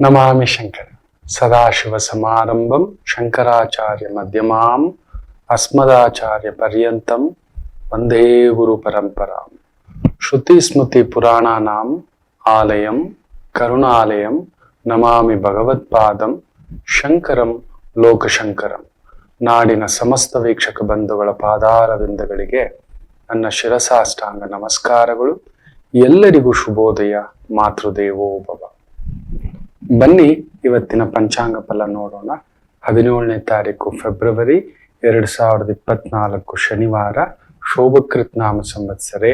ನಮಾಮಿ ಶಂಕರ ಸದಾಶಿವ ಸಮಾರಂಭಂ ಶಂಕರಾಚಾರ್ಯ ಮಧ್ಯಮಾಂ ಅಸ್ಮದಾಚಾರ್ಯ ಪರ್ಯಂತಂ ವಂದೇ ಗುರು ಪರಂಪರಾಂ. ಶ್ರುತಿ ಸ್ಮೃತಿ ಪುರಾಣಾನಾಂ ಆಲಯಂ ಕರುಣಾಲಯಂ ನಮಾಮಿ ಭಗವತ್ಪಾದಂ ಶಂಕರಂ ಲೋಕಶಂಕರಂ. ನಾಡಿನ ಸಮಸ್ತ ವೀಕ್ಷಕ ಬಂಧುಗಳ ಪಾದಾರವಿಂದಗಳಿಗೆ ನನ್ನ ಶಿರಸಾಷ್ಟಾಂಗ ನಮಸ್ಕಾರಗಳು. ಎಲ್ಲರಿಗೂ ಶುಭೋದಯ. ಮಾತೃದೇವೋ ಭವ. ಬನ್ನಿ ಇವತ್ತಿನ ಪಂಚಾಂಗ ಫಲ ನೋಡೋಣ. 17ನೇ ತಾರೀಕು ಫೆಬ್ರವರಿ 2024 ಶನಿವಾರ, ಶೋಭಕೃತ್ ನಾಮ ಸಂವತ್ಸರೆ,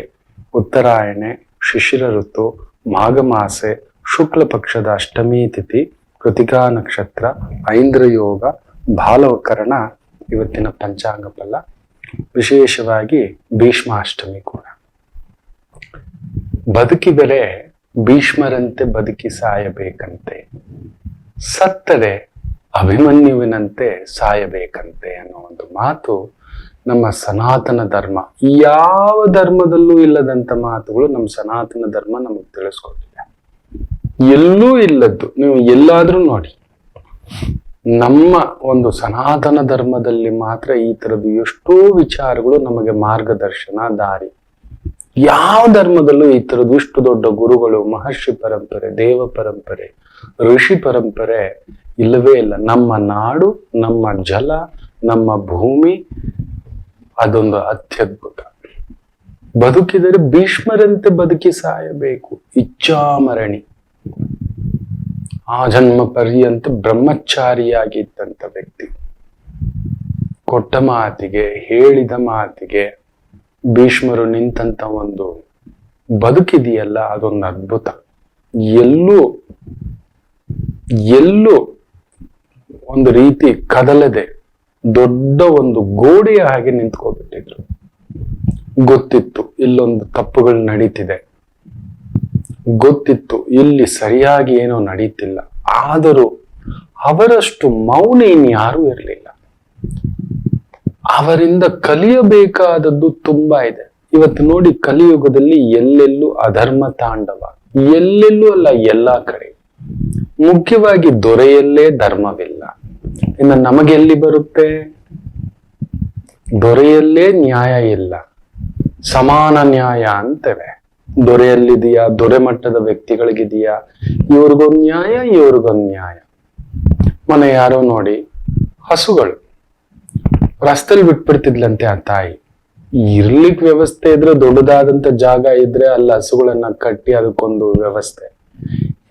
ಉತ್ತರಾಯಣೆ, ಶಿಶಿರ ಋತು, ಮಾಘ ಮಾಸೆ, ಶುಕ್ಲ ಪಕ್ಷದ ಅಷ್ಟಮಿ ತಿಥಿ, ಕೃತಿಕಾ ನಕ್ಷತ್ರ, ಐಂದ್ರ ಯೋಗ, ಬಾಲವಕರಣ. ಇವತ್ತಿನ ಪಂಚಾಂಗ ಫಲ ವಿಶೇಷವಾಗಿ ಭೀಷ್ಮಾಷ್ಟಮಿ ಕೂಡ. ಬದುಕಿದರೆ ಭೀಷ್ಮರಂತೆ ಬದುಕಿ ಸಾಯಬೇಕಂತೆ, ಸತ್ತರೆ ಅಭಿಮನ್ಯುವಿನಂತೆ ಸಾಯಬೇಕಂತೆ ಅನ್ನೋ ಒಂದು ಮಾತು ನಮ್ಮ ಸನಾತನ ಧರ್ಮ. ಯಾವ ಧರ್ಮದಲ್ಲೂ ಇಲ್ಲದಂತ ಮಾತುಗಳು ನಮ್ಮ ಸನಾತನ ಧರ್ಮ ನಮಗೆ ತಿಳಿಸ್ಕೊಟ್ಟಿದೆ. ಎಲ್ಲೂ ಇಲ್ಲದ್ದು ನೀವು ಎಲ್ಲಾದ್ರೂ ನೋಡಿ. ನಮ್ಮ ಒಂದು ಸನಾತನ ಧರ್ಮದಲ್ಲಿ ಮಾತ್ರ ಈ ತರದ್ದು ಎಷ್ಟೋ ವಿಚಾರಗಳು ನಮಗೆ ಮಾರ್ಗದರ್ಶನ, ದಾರಿ. ಯಾವ ಧರ್ಮದಲ್ಲೂ ಈ ತರದ್ದು ಇಷ್ಟು ದೊಡ್ಡ ಗುರುಗಳು, ಮಹರ್ಷಿ ಪರಂಪರೆ, ದೇವ ಪರಂಪರೆ, ಋಷಿ ಪರಂಪರೆ ಇಲ್ಲವೇ ಇಲ್ಲ. ನಮ್ಮ ನಾಡು, ನಮ್ಮ ಜಲ, ನಮ್ಮ ಭೂಮಿ ಅದೊಂದು ಅತ್ಯದ್ಭುತ. ಬದುಕಿದರೆ ಭೀಷ್ಮರಂತೆ ಬದುಕಿ ಸಾಯಬೇಕು. ಇಚ್ಛಾಮರಣಿ. ಆ ಜನ್ಮ ಪರ್ಯಂತ ಬ್ರಹ್ಮಚಾರಿಯಾಗಿದ್ದಂತ ವ್ಯಕ್ತಿ ಕೊಟ್ಟ ಮಾತಿಗೆ, ಹೇಳಿದ ಮಾತಿಗೆ ಭೀಷ್ಮರು ನಿಂತಂತ ಒಂದು ಬದುಕಿದೆಯಲ್ಲ, ಅದೊಂದು ಅದ್ಭುತ. ಎಲ್ಲೂ ಒಂದು ರೀತಿ ಕದಲದೆ ದೊಡ್ಡ ಒಂದು ಗೋಡೆಯ ಹಾಗೆ ನಿಂತ್ಕೋಬಿಟ್ಟಿದ್ರು. ಗೊತ್ತಿತ್ತು ಇಲ್ಲೊಂದು ತಪ್ಪುಗಳು ನಡೀತಿದೆ, ಗೊತ್ತಿತ್ತು ಇಲ್ಲಿ ಸರಿಯಾಗಿ ಏನೋ ನಡೀತಿಲ್ಲ. ಆದರೂ ಅವರಷ್ಟು ಮೌನ ಇನ್ಯಾರೂ ಇರಲಿಲ್ಲ. ಅವರಿಂದ ಕಲಿಯಬೇಕಾದದ್ದು ತುಂಬಾ ಇದೆ. ಇವತ್ತು ನೋಡಿ, ಕಲಿಯುಗದಲ್ಲಿ ಎಲ್ಲೆಲ್ಲೂ ಅಧರ್ಮ ತಾಂಡವ, ಎಲ್ಲೆಲ್ಲೂ ಅಲ್ಲ ಎಲ್ಲಾ ಕಡೆ. ಮುಖ್ಯವಾಗಿ ದೊರೆಯಲ್ಲೇ ಧರ್ಮವಿಲ್ಲ. ಇನ್ನು ನಮಗೆಲ್ಲಿ ಬರುತ್ತೆ? ದೊರೆಯಲ್ಲೇ ನ್ಯಾಯ ಇಲ್ಲ. ಸಮಾನ ನ್ಯಾಯ ಅಂತೇವೆ. ದೊರೆಯಲ್ಲಿದೆಯಾ, ದೊರೆ ಮಟ್ಟದ ವ್ಯಕ್ತಿಗಳಿಗಿದೆಯಾ, ಇವ್ರಿಗೊಂದು ನ್ಯಾಯ, ಇವ್ರಿಗೊಂದು ನ್ಯಾಯ. ಮನೆ ಯಾರೋ ನೋಡಿ, ಹಸುಗಳು ರಸ್ತೆಲಿ ಬಿಟ್ಬಿಡ್ತಿದ್ಲಂತೆ ಆ ತಾಯಿ. ಇರ್ಲಿಕ್ ವ್ಯವಸ್ಥೆ ಇದ್ರೆ, ದೊಡ್ಡದಾದಂತ ಜಾಗ ಇದ್ರೆ ಅಲ್ಲಿ ಹಸುಗಳನ್ನ ಕಟ್ಟಿ ಅದಕ್ಕೊಂದು ವ್ಯವಸ್ಥೆ.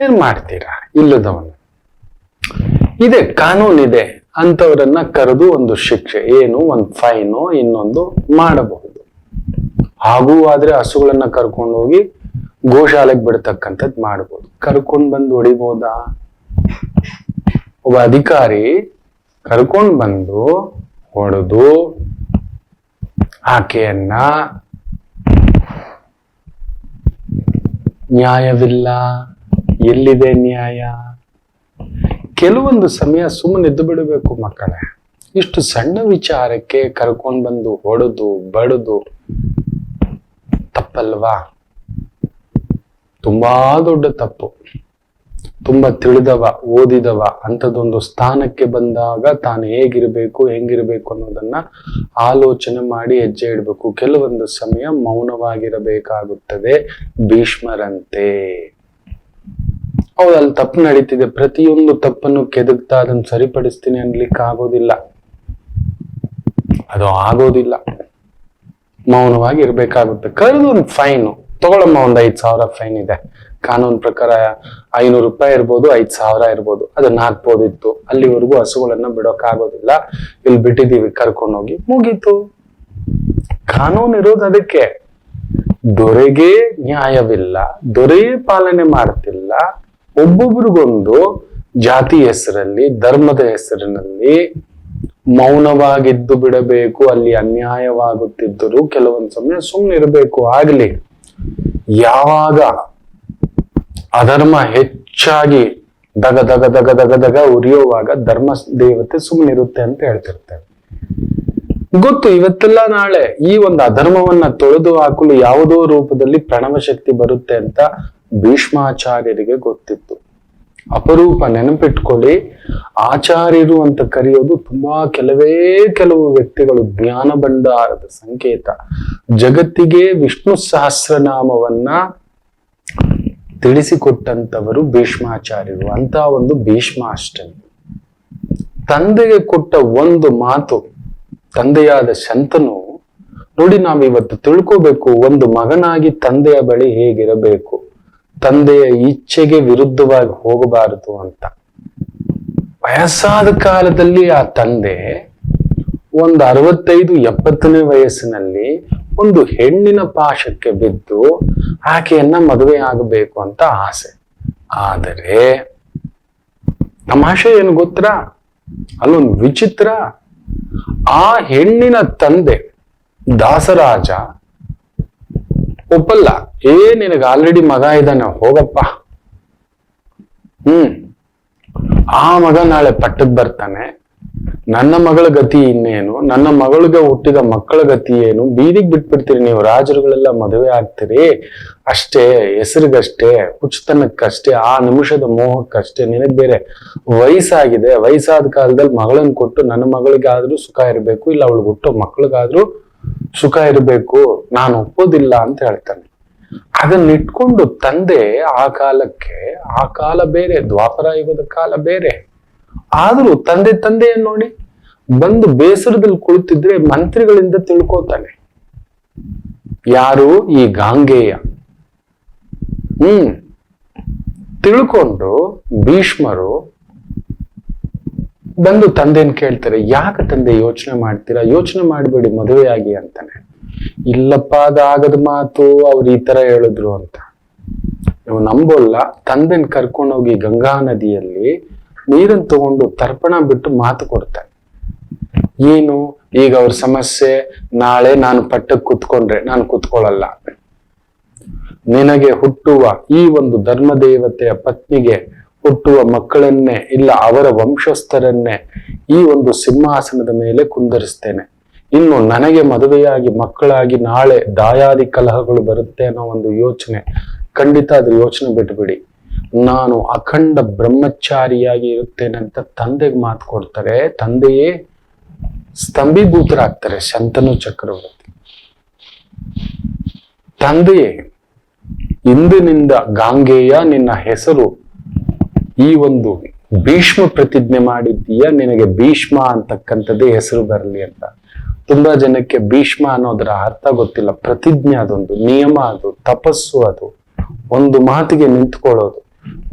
ಏನ್ ಮಾಡ್ತೀರಾ? ಇಲ್ಲದವನು ಇದೆ, ಕಾನೂನಿದೆ ಅಂತವರನ್ನ ಕರೆದು ಒಂದು ಶಿಕ್ಷೆ, ಏನು ಒಂದು ಫೈನು ಇನ್ನೊಂದು ಮಾಡಬಹುದು. ಹಾಗೂ ಆದ್ರೆ ಹಸುಗಳನ್ನ ಕರ್ಕೊಂಡು ಹೋಗಿ ಗೋಶಾಲೆಗೆ ಬಿಡ್ತಕ್ಕಂಥದ್ದು ಮಾಡಬಹುದು. ಕರ್ಕೊಂಡ್ ಬಂದು ಹೊಡಿಬೋದಾ? ಒಬ್ಬ ಅಧಿಕಾರಿ ಕರ್ಕೊಂಡ್ ಬಂದು ಹೊಡೆದು ಆಕೆಯನ್ನ ನ್ಯಾಯವಿಲ್ಲ. ಎಲ್ಲಿದೆ ನ್ಯಾಯ? ಕೆಲವೊಂದು ಸಮಯ ಸುಮ್ಮನೆ ಎದ್ದು ಬಿಡಬೇಕು ಮಕ್ಕಳೇ. ಇಷ್ಟು ಸಣ್ಣ ವಿಚಾರಕ್ಕೆ ಕರ್ಕೊಂಡ್ ಬಂದು ಹೊಡೆದು ಬಡದು ತಪ್ಪಲ್ವಾ? ತುಂಬಾ ದೊಡ್ಡ ತಪ್ಪು. ತುಂಬಾ ತಿಳಿದವ, ಓದಿದವ ಅಂಥದ್ದೊಂದು ಸ್ಥಾನಕ್ಕೆ ಬಂದಾಗ ತಾನು ಹೇಗಿರ್ಬೇಕು, ಹೆಂಗಿರ್ಬೇಕು ಅನ್ನೋದನ್ನ ಆಲೋಚನೆ ಮಾಡಿ ಹೆಜ್ಜೆ ಇಡ್ಬೇಕು. ಕೆಲವೊಂದು ಸಮಯ ಮೌನವಾಗಿರಬೇಕಾಗುತ್ತದೆ ಭೀಷ್ಮರಂತೆ. ಹೌದು, ಅಲ್ಲಿ ತಪ್ಪು ನಡೀತಿದೆ. ಪ್ರತಿಯೊಂದು ತಪ್ಪನ್ನು ಕೆದಕ್ತಾ ಅದನ್ನು ಸರಿಪಡಿಸ್ತೀನಿ ಅನ್ಲಿಕ್ಕೆ ಆಗೋದಿಲ್ಲ. ಅದು ಆಗೋದಿಲ್ಲ. ಮೌನವಾಗಿ ಇರ್ಬೇಕಾಗುತ್ತೆ. ಕರೆದು ಒಂದು ಫೈನು ತಗೊಳಮ್ಮ, ಒಂದು 5,000 ಫೈನ್ ಇದೆ. ಕಾನೂನು ಪ್ರಕಾರ 500 ರೂಪಾಯಿ ಇರ್ಬೋದು, 5,000 ಇರ್ಬೋದು. ಅದನ್ನ ಹಾಕ್ಬೋದಿತ್ತು. ಅಲ್ಲಿವರೆಗೂ ಹಸುಗಳನ್ನ ಬಿಡೋಕ್ಕಾಗೋದಿಲ್ಲ. ಇಲ್ಲಿ ಬಿಟ್ಟಿದೀವಿ, ಕರ್ಕೊಂಡೋಗಿ ಮುಗೀತು. ಕಾನೂನು ಇರೋದು ಅದಕ್ಕೆ. ದೊರೆಗೆ ನ್ಯಾಯವಿಲ್ಲ, ದೊರೆಯೇ ಪಾಲನೆ ಮಾಡ್ತಿಲ್ಲ. ಒಬ್ಬೊಬ್ರಿಗೊಂದು ಜಾತಿ ಹೆಸರಲ್ಲಿ, ಧರ್ಮದ ಹೆಸರಿನಲ್ಲಿ ಮೌನವಾಗಿದ್ದು ಬಿಡಬೇಕು. ಅಲ್ಲಿ ಅನ್ಯಾಯವಾಗುತ್ತಿದ್ದರೂ ಕೆಲವೊಂದು ಸಮಯ ಸುಮ್ಮನೆ ಇರಬೇಕು. ಆಗ್ಲಿ, ಯಾವಾಗ ಅಧರ್ಮ ಹೆಚ್ಚಾಗಿ ದಗ ದಗ ದಗ ದಗ ದಗ ಉರಿಯುವಾಗ ಧರ್ಮ ದೇವತೆ ಸುಮ್ಮನಿರುತ್ತೆ ಅಂತ ಹೇಳ್ತಿರ್ತೇವೆ. ಗೊತ್ತು ಇವತ್ತೆಲ್ಲ ನಾಳೆ ಈ ಒಂದು ಅಧರ್ಮವನ್ನ ತೊಳೆದು ಹಾಕಲು ಯಾವುದೋ ರೂಪದಲ್ಲಿ ಪ್ರಣವ ಶಕ್ತಿ ಬರುತ್ತೆ ಅಂತ ಭೀಷ್ಮಾಚಾರ್ಯರಿಗೆ ಗೊತ್ತಿತ್ತು. ಅಪರೂಪ, ನೆನಪಿಟ್ಕೊಳ್ಳಿ. ಆಚಾರ್ಯರು ಅಂತ ಕರೆಯೋದು ತುಂಬಾ ಕೆಲವು ವ್ಯಕ್ತಿಗಳು, ಜ್ಞಾನ ಭಂಡಾರದ ಸಂಕೇತ. ಜಗತ್ತಿಗೆ ವಿಷ್ಣು ಸಹಸ್ರನಾಮವನ್ನ ತಿಳಿಸಿಕೊಟ್ಟಂತವರು ಭೀಷ್ಮಾಚಾರ್ಯರು. ಅಂತ ಒಂದು ಭೀಷ್ಮಾಷ್ಟಮಿ ತಂದೆಗೆ ಕೊಟ್ಟ ಒಂದು ಮಾತು, ತಂದೆಯಾದ ಶಂತನು ನೋಡಿ, ನಾವಿವತ್ತು ತಿಳ್ಕೋಬೇಕು, ಒಂದು ಮಗನಾಗಿ ತಂದೆಯ ಬಳಿ ಹೇಗಿರಬೇಕು, ತಂದೆಯ ಇಚ್ಛೆಗೆ ವಿರುದ್ಧವಾಗಿ ಹೋಗಬಾರದು ಅಂತ. ವಯಸ್ಸಾದ ಕಾಲದಲ್ಲಿ ಆ ತಂದೆ ಒಂದು 65-70ನೇ ವಯಸ್ಸಿನಲ್ಲಿ ಒಂದು ಹೆಣ್ಣಿನ ಪಾಶಕ್ಕೆ ಬಿದ್ದು ಆಕೆಯನ್ನ ಮದುವೆ ಆಗಬೇಕು ಅಂತ ಆಸೆ. ಆದರೆ ತಮಾಷೆ ಏನು ಗೊತ್ತಾ, ಅಲ್ಲೊಂದು ವಿಚಿತ್ರ. ಆ ಹೆಣ್ಣಿನ ತಂದೆ ದಾಸರಾಜ ಒಪ್ಪಲ್ಲ. ನಿನಗೆ ಆಲ್ರೆಡಿ ಮಗ ಇದ್ದಾನೆ, ಹೋಗಪ್ಪ. ಆ ಮಗ ನಾಳೆ ಪಟ್ಟಕ್ಕೆ ಬರ್ತಾನೆ, ನನ್ನ ಮಗಳ ಗತಿ ಇನ್ನೇನು, ನನ್ನ ಮಗಳಿಗೆ ಹುಟ್ಟಿದ ಮಕ್ಕಳ ಗತಿ ಏನು, ಬೀದಿಗೆ ಬಿಟ್ಬಿಡ್ತೀರಿ ನೀವು, ರಾಜರುಗಳೆಲ್ಲ ಮದುವೆ ಆಗ್ತೀರಿ ಅಷ್ಟೇ, ಹೆಸರಿಗಷ್ಟೇ, ಹುಚ್ಚುತನಕ್ಕಷ್ಟೇ, ಆ ನಿಮಿಷದ ಮೋಹಕ್ಕಷ್ಟೇ. ನಿನಗ್ ಬೇರೆ ವಯಸ್ಸಾಗಿದೆ, ವಯಸ್ಸಾದ ಕಾಲದಲ್ಲಿ ಮಗಳನ್ನ ಕೊಟ್ಟು ನನ್ನ ಮಗಳಿಗಾದ್ರೂ ಸುಖ ಇರಬೇಕು, ಇಲ್ಲ ಅವಳಿಗೆ ಹುಟ್ಟೋ ಮಕ್ಕಳಿಗಾದ್ರೂ ಸುಖ ಇರಬೇಕು, ನಾನು ಒಪ್ಪೋದಿಲ್ಲ ಅಂತ ಹೇಳ್ತಾನೆ. ಅದನ್ನಿಟ್ಕೊಂಡು ತಂದೆ ಆ ಕಾಲಕ್ಕೆ, ಆ ಕಾಲ ಬೇರೆ, ದ್ವಾಪರ ಯುಗದ ಕಾಲ ಬೇರೆ, ಆದ್ರೂ ತಂದೆಯ ನೋಡಿ ಬಂದು ಬೇಸರದಲ್ಲಿ ಕುಳಿತಿದ್ರೆ ಮಂತ್ರಿಗಳಿಂದ ತಿಳ್ಕೋತಾನೆ. ಯಾರು? ಈ ಗಾಂಗೇಯ. ತಿಳ್ಕೊಂಡು ಭೀಷ್ಮರು ಬಂದು ತಂದೆನ್ ಕೇಳ್ತಾರೆ, ಯಾಕೆ ತಂದೆ ಯೋಚನೆ ಮಾಡ್ತೀರಾ? ಯೋಚನೆ ಮಾಡಬೇಡಿ, ಮದುವೆಯಾಗಿ ಅಂತಾನೆ. ಇಲ್ಲಪ್ಪ, ಅದಾಗದ ಮಾತು, ಅವ್ರು ಈ ತರ ಹೇಳಿದ್ರು ಅಂತ. ನೀವು ನಂಬೋಲ್ಲ, ತಂದೆನ್ ಕರ್ಕೊಂಡೋಗಿ ಗಂಗಾ ನದಿಯಲ್ಲಿ ನೀರನ್ನು ತಗೊಂಡು ತರ್ಪಣ ಬಿಟ್ಟು ಮಾತು ಕೊಡ್ತಾರೆ. ಏನು? ಈಗ ಅವ್ರ ಸಮಸ್ಯೆ, ನಾಳೆ ನಾನು ಪಟ್ಟಕ್ಕೆ ಕುತ್ಕೊಂಡ್ರೆ ನಾನು ಕುತ್ಕೊಳ್ಳಲ್ಲ, ನಿನಗೆ ಹುಟ್ಟುವ ಈ ಒಂದು ಧರ್ಮದೇವತೆಯ ಪತ್ನಿಗೆ ಹುಟ್ಟುವ ಮಕ್ಕಳನ್ನೇ, ಇಲ್ಲ ಅವರ ವಂಶಸ್ಥರನ್ನೇ ಈ ಒಂದು ಸಿಂಹಾಸನದ ಮೇಲೆ ಕುಂದರಿಸ್ತೇನೆ. ಇನ್ನು ನನಗೆ ಮದುವೆಯಾಗಿ ಮಕ್ಕಳಾಗಿ ನಾಳೆ ದಾಯಾದಿ ಕಲಹಗಳು ಬರುತ್ತೆ ಅನ್ನೋ ಒಂದು ಯೋಚನೆ, ಖಂಡಿತ ಅದ್ರ ಯೋಚನೆ ಬಿಟ್ಬಿಡಿ, ನಾನು ಅಖಂಡ ಬ್ರಹ್ಮಚಾರಿಯಾಗಿ ಇರುತ್ತೇನೆ ಅಂತ ತಂದೆಗೆ ಮಾತು ಕೊಡ್ತಾರೆ. ತಂದೆಯೇ ಸ್ತಂಭೀಭೂತರಾಗ್ತಾರೆ ಶಂತನು ಚಕ್ರವರ್ತಿ. ತಂದೆಯೇ, ಇಂದಿನಿಂದ ಗಾಂಗೇಯ ನಿನ್ನ ಹೆಸರು ಈ ಒಂದು ಭೀಷ್ಮ ಪ್ರತಿಜ್ಞೆ ಮಾಡಿದ್ದೀಯ, ನಿನಗೆ ಭೀಷ್ಮ ಅಂತಕ್ಕಂಥದ್ದೇ ಹೆಸರು ಬರಲಿ ಅಂತ. ತುಂಬಾ ಜನಕ್ಕೆ ಭೀಷ್ಮ ಅನ್ನೋದರ ಅರ್ಥ ಗೊತ್ತಿಲ್ಲ. ಪ್ರತಿಜ್ಞೆ ಅದೊಂದು ನಿಯಮ, ಅದು ತಪಸ್ಸು, ಅದು ಒಂದು ಮಾತಿಗೆ ನಿಂತ್ಕೊಳ್ಳೋದು.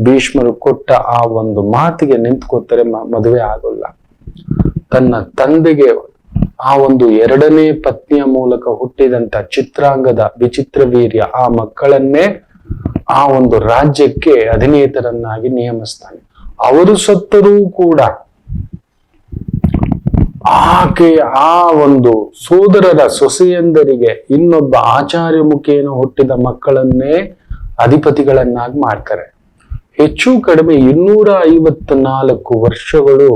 ಭೀಷ್ಮರು ಕೊಟ್ಟ ಆ ಒಂದು ಮಾತಿಗೆ ನಿಂತ್ಕೋತಾರೆ, ಮದುವೆ ಆಗೋಲ್ಲ. ತನ್ನ ತಂದೆಗೆ ಆ ಒಂದು 2ನೇ ಪತ್ನಿಯ ಮೂಲಕ ಹುಟ್ಟಿದಂತ ಚಿತ್ರಾಂಗದ ವಿಚಿತ್ರ ವೀರ್ಯ ಆ ಮಕ್ಕಳನ್ನೇ ಆ ಒಂದು ರಾಜ್ಯಕ್ಕೆ ಅಧಿನೇತರನ್ನಾಗಿ ನೇಮಿಸ್ತಾನೆ. ಅವರು ಸತ್ತರೂ ಕೂಡ ಆಕೆ ಆ ಒಂದು ಸೋದರರ ಸೊಸೆಯಂದರಿಗೆ ಇನ್ನೊಬ್ಬ ಆಚಾರ್ಯ ಮುಖೇನ ಹುಟ್ಟಿದ ಮಕ್ಕಳನ್ನೇ ಅಧಿಪತಿಗಳನ್ನಾಗಿ ಮಾಡ್ತಾರೆ. ಹೆಚ್ಚು ಕಡಿಮೆ 254 ವರ್ಷಗಳು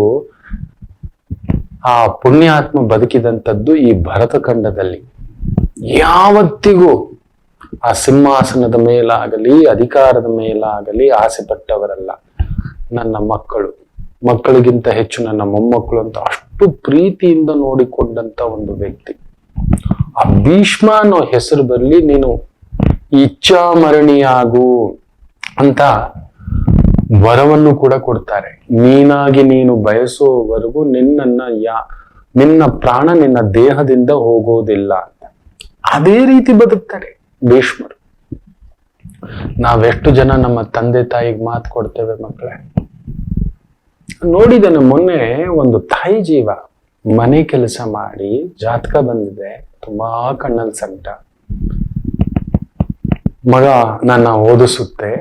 ಆ ಪುಣ್ಯಾತ್ಮ ಬದುಕಿದಂಥದ್ದು ಈ ಭರತಖಂಡದಲ್ಲಿ. ಯಾವತ್ತಿಗೂ ಆ ಸಿಂಹಾಸನದ ಮೇಲಾಗಲಿ ಅಧಿಕಾರದ ಮೇಲಾಗಲಿ ಆಸೆ ಪಟ್ಟವರಲ್ಲ. ನನ್ನ ಮಕ್ಕಳಿಗಿಂತ ಹೆಚ್ಚು ನನ್ನ ಮೊಮ್ಮಕ್ಕಳು ಅಂತ ಅಷ್ಟು ಪ್ರೀತಿಯಿಂದ ನೋಡಿಕೊಂಡಂತ ಒಂದು ವ್ಯಕ್ತಿ. ಆ ಭೀಷ್ಮ ಅನ್ನೋ ಹೆಸರು ಬರಲಿ, ನೀನು ಇಚ್ಛಾಮರಣಿಯಾಗು ಅಂತ ವರವನ್ನು ಕೂಡ ಕೊಡ್ತಾರೆ. ನೀನಾಗಿ ನೀನು ಬಯಸುವವರೆಗೂ ನಿನ್ನ ಪ್ರಾಣ ನಿನ್ನ ದೇಹದಿಂದ ಹೋಗೋದಿಲ್ಲ ಅಂತ. ಅದೇ ರೀತಿ ಬದುಕ್ತಾರೆ ಭೀಷ್ಮರು. ನಾವೆಷ್ಟು ಜನ ನಮ್ಮ ತಂದೆ ತಾಯಿಗೆ ಮಾತು ಕೊಡ್ತೇವೆ ಮಕ್ಕಳೇ? ನೋಡಿದನು ಮೊನ್ನೆ ಒಂದು ತಾಯಿ ಜೀವ ಮನೆ ಕೆಲಸ ಮಾಡಿ ಜಾತಕ ಬಂದಿದೆ, ತುಂಬಾ ಕಣ್ಣಲ್ಲಿ ಸಂಕಟ. ಮಗ ನನ್ನ ಓದಿಸುತ್ತೆ,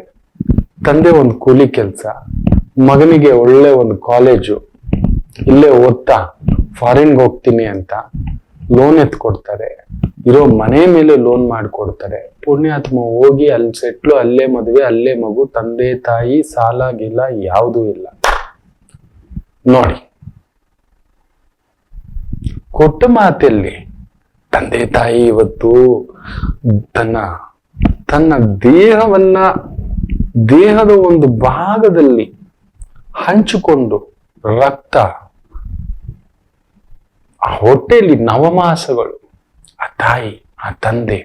ತಂದೆ ಒಂದು ಕೂಲಿ ಕೆಲಸ, ಮಗನಿಗೆ ಒಳ್ಳೆ ಒಂದು ಕಾಲೇಜು, ಇಲ್ಲೇ ಓದ್ತಾ ಫಾರಿನ್ಗೆ ಹೋಗ್ತೀನಿ ಅಂತ ಲೋನ್ ಎತ್ಕೊಡ್ತಾರೆ. ಇರೋ ಮನೆ ಮೇಲೆ ಲೋನ್ ಮಾಡಿಕೊಡ್ತಾರೆ. ಪುಣ್ಯಾತ್ಮ ಹೋಗಿ ಅಲ್ಲಿ ಸೆಟ್ಲು, ಅಲ್ಲೇ ಮದುವೆ, ಅಲ್ಲೇ ಮಗು, ತಂದೆ ತಾಯಿ ಸಾಲ ಗೀಲ ಯಾವುದೂ ಇಲ್ಲ. ನೋಡಿ, ಕೊಟ್ಟ ಮಾತಲ್ಲಿ ತಂದೆ ತಾಯಿ ಇವತ್ತು ತನ್ನ ದೇಹದ ಒಂದು ಭಾಗದಲ್ಲಿ ಹಂಚಿಕೊಂಡು ರಕ್ತ, ಆ ಹೊಟ್ಟೆಯಲ್ಲಿ ನವಮಾಸಗಳು ಆ ತಾಯಿ ಆ ತಂದೆ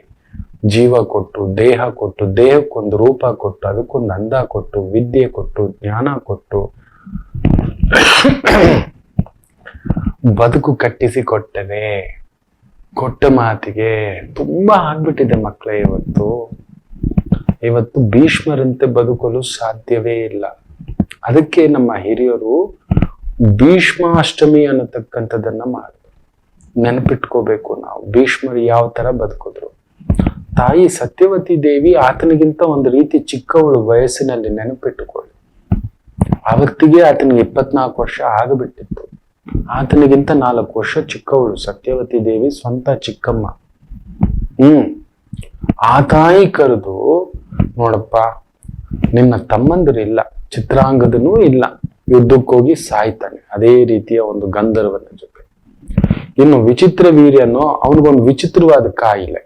ಜೀವ ಕೊಟ್ಟು ದೇಹಕ್ಕೊಂದು ರೂಪ ಕೊಟ್ಟು ಅದಕ್ಕೊಂದು ಅಂದ ಕೊಟ್ಟು ವಿದ್ಯೆ ಕೊಟ್ಟು ಜ್ಞಾನ ಕೊಟ್ಟು ಬದುಕು ಕಟ್ಟಿಸಿ ಕೊಟ್ಟರೆ, ಕೊಟ್ಟ ಮಾತಿಗೆ ತುಂಬಾ ಆಗ್ಬಿಟ್ಟಿದೆ ಮಕ್ಕಳೇ. ಇವತ್ತು ಭೀಷ್ಮರಂತೆ ಬದುಕಲು ಸಾಧ್ಯವೇ ಇಲ್ಲ. ಅದಕ್ಕೆ ನಮ್ಮ ಹಿರಿಯರು ಭೀಷ್ಮಾಷ್ಟಮಿ ಅನ್ನತಕ್ಕಂಥದ್ದನ್ನ ಮಾಡಿ ನೆನಪಿಟ್ಕೋಬೇಕು. ನಾವು ಭೀಷ್ಮರು ಯಾವ ತರ ಬದುಕಿದ್ರು. ತಾಯಿ ಸತ್ಯವತಿ ದೇವಿ ಆತನಿಗಿಂತ ಒಂದು ರೀತಿ ಚಿಕ್ಕವಳು ವಯಸ್ಸಿನಲ್ಲಿ, ನೆನಪಿಟ್ಟುಕೊಳ್ಳಿ. ಅವತ್ತಿಗೆ ಆತನಿಗೆ 24 ವರ್ಷ ಆಗಬಿಟ್ಟಿತ್ತು. ಆತನಿಗಿಂತ 4 ವರ್ಷ ಚಿಕ್ಕವಳು ಸತ್ಯವತಿ ದೇವಿ, ಸ್ವಂತ ಚಿಕ್ಕಮ್ಮ. ಆ ತಾಯಿ ಕರೆದು, ನೋಡಪ್ಪ ನಿನ್ನ ತಮ್ಮಂದಿರಿಲ್ಲ, ಚಿತ್ರಾಂಗದನೂ ಇಲ್ಲ, ಯುದ್ಧಕ್ಕೋಗಿ ಸಾಯ್ತಾನೆ ಅದೇ ರೀತಿಯ ಒಂದು ಗಂಧರ್ವನ ಜೊತೆ. ಇನ್ನು ವಿಚಿತ್ರ ವೀರ್ಯನೋ, ಅವನಿಗೊಂದು ವಿಚಿತ್ರವಾದ ಕಾಯಿಲೆ.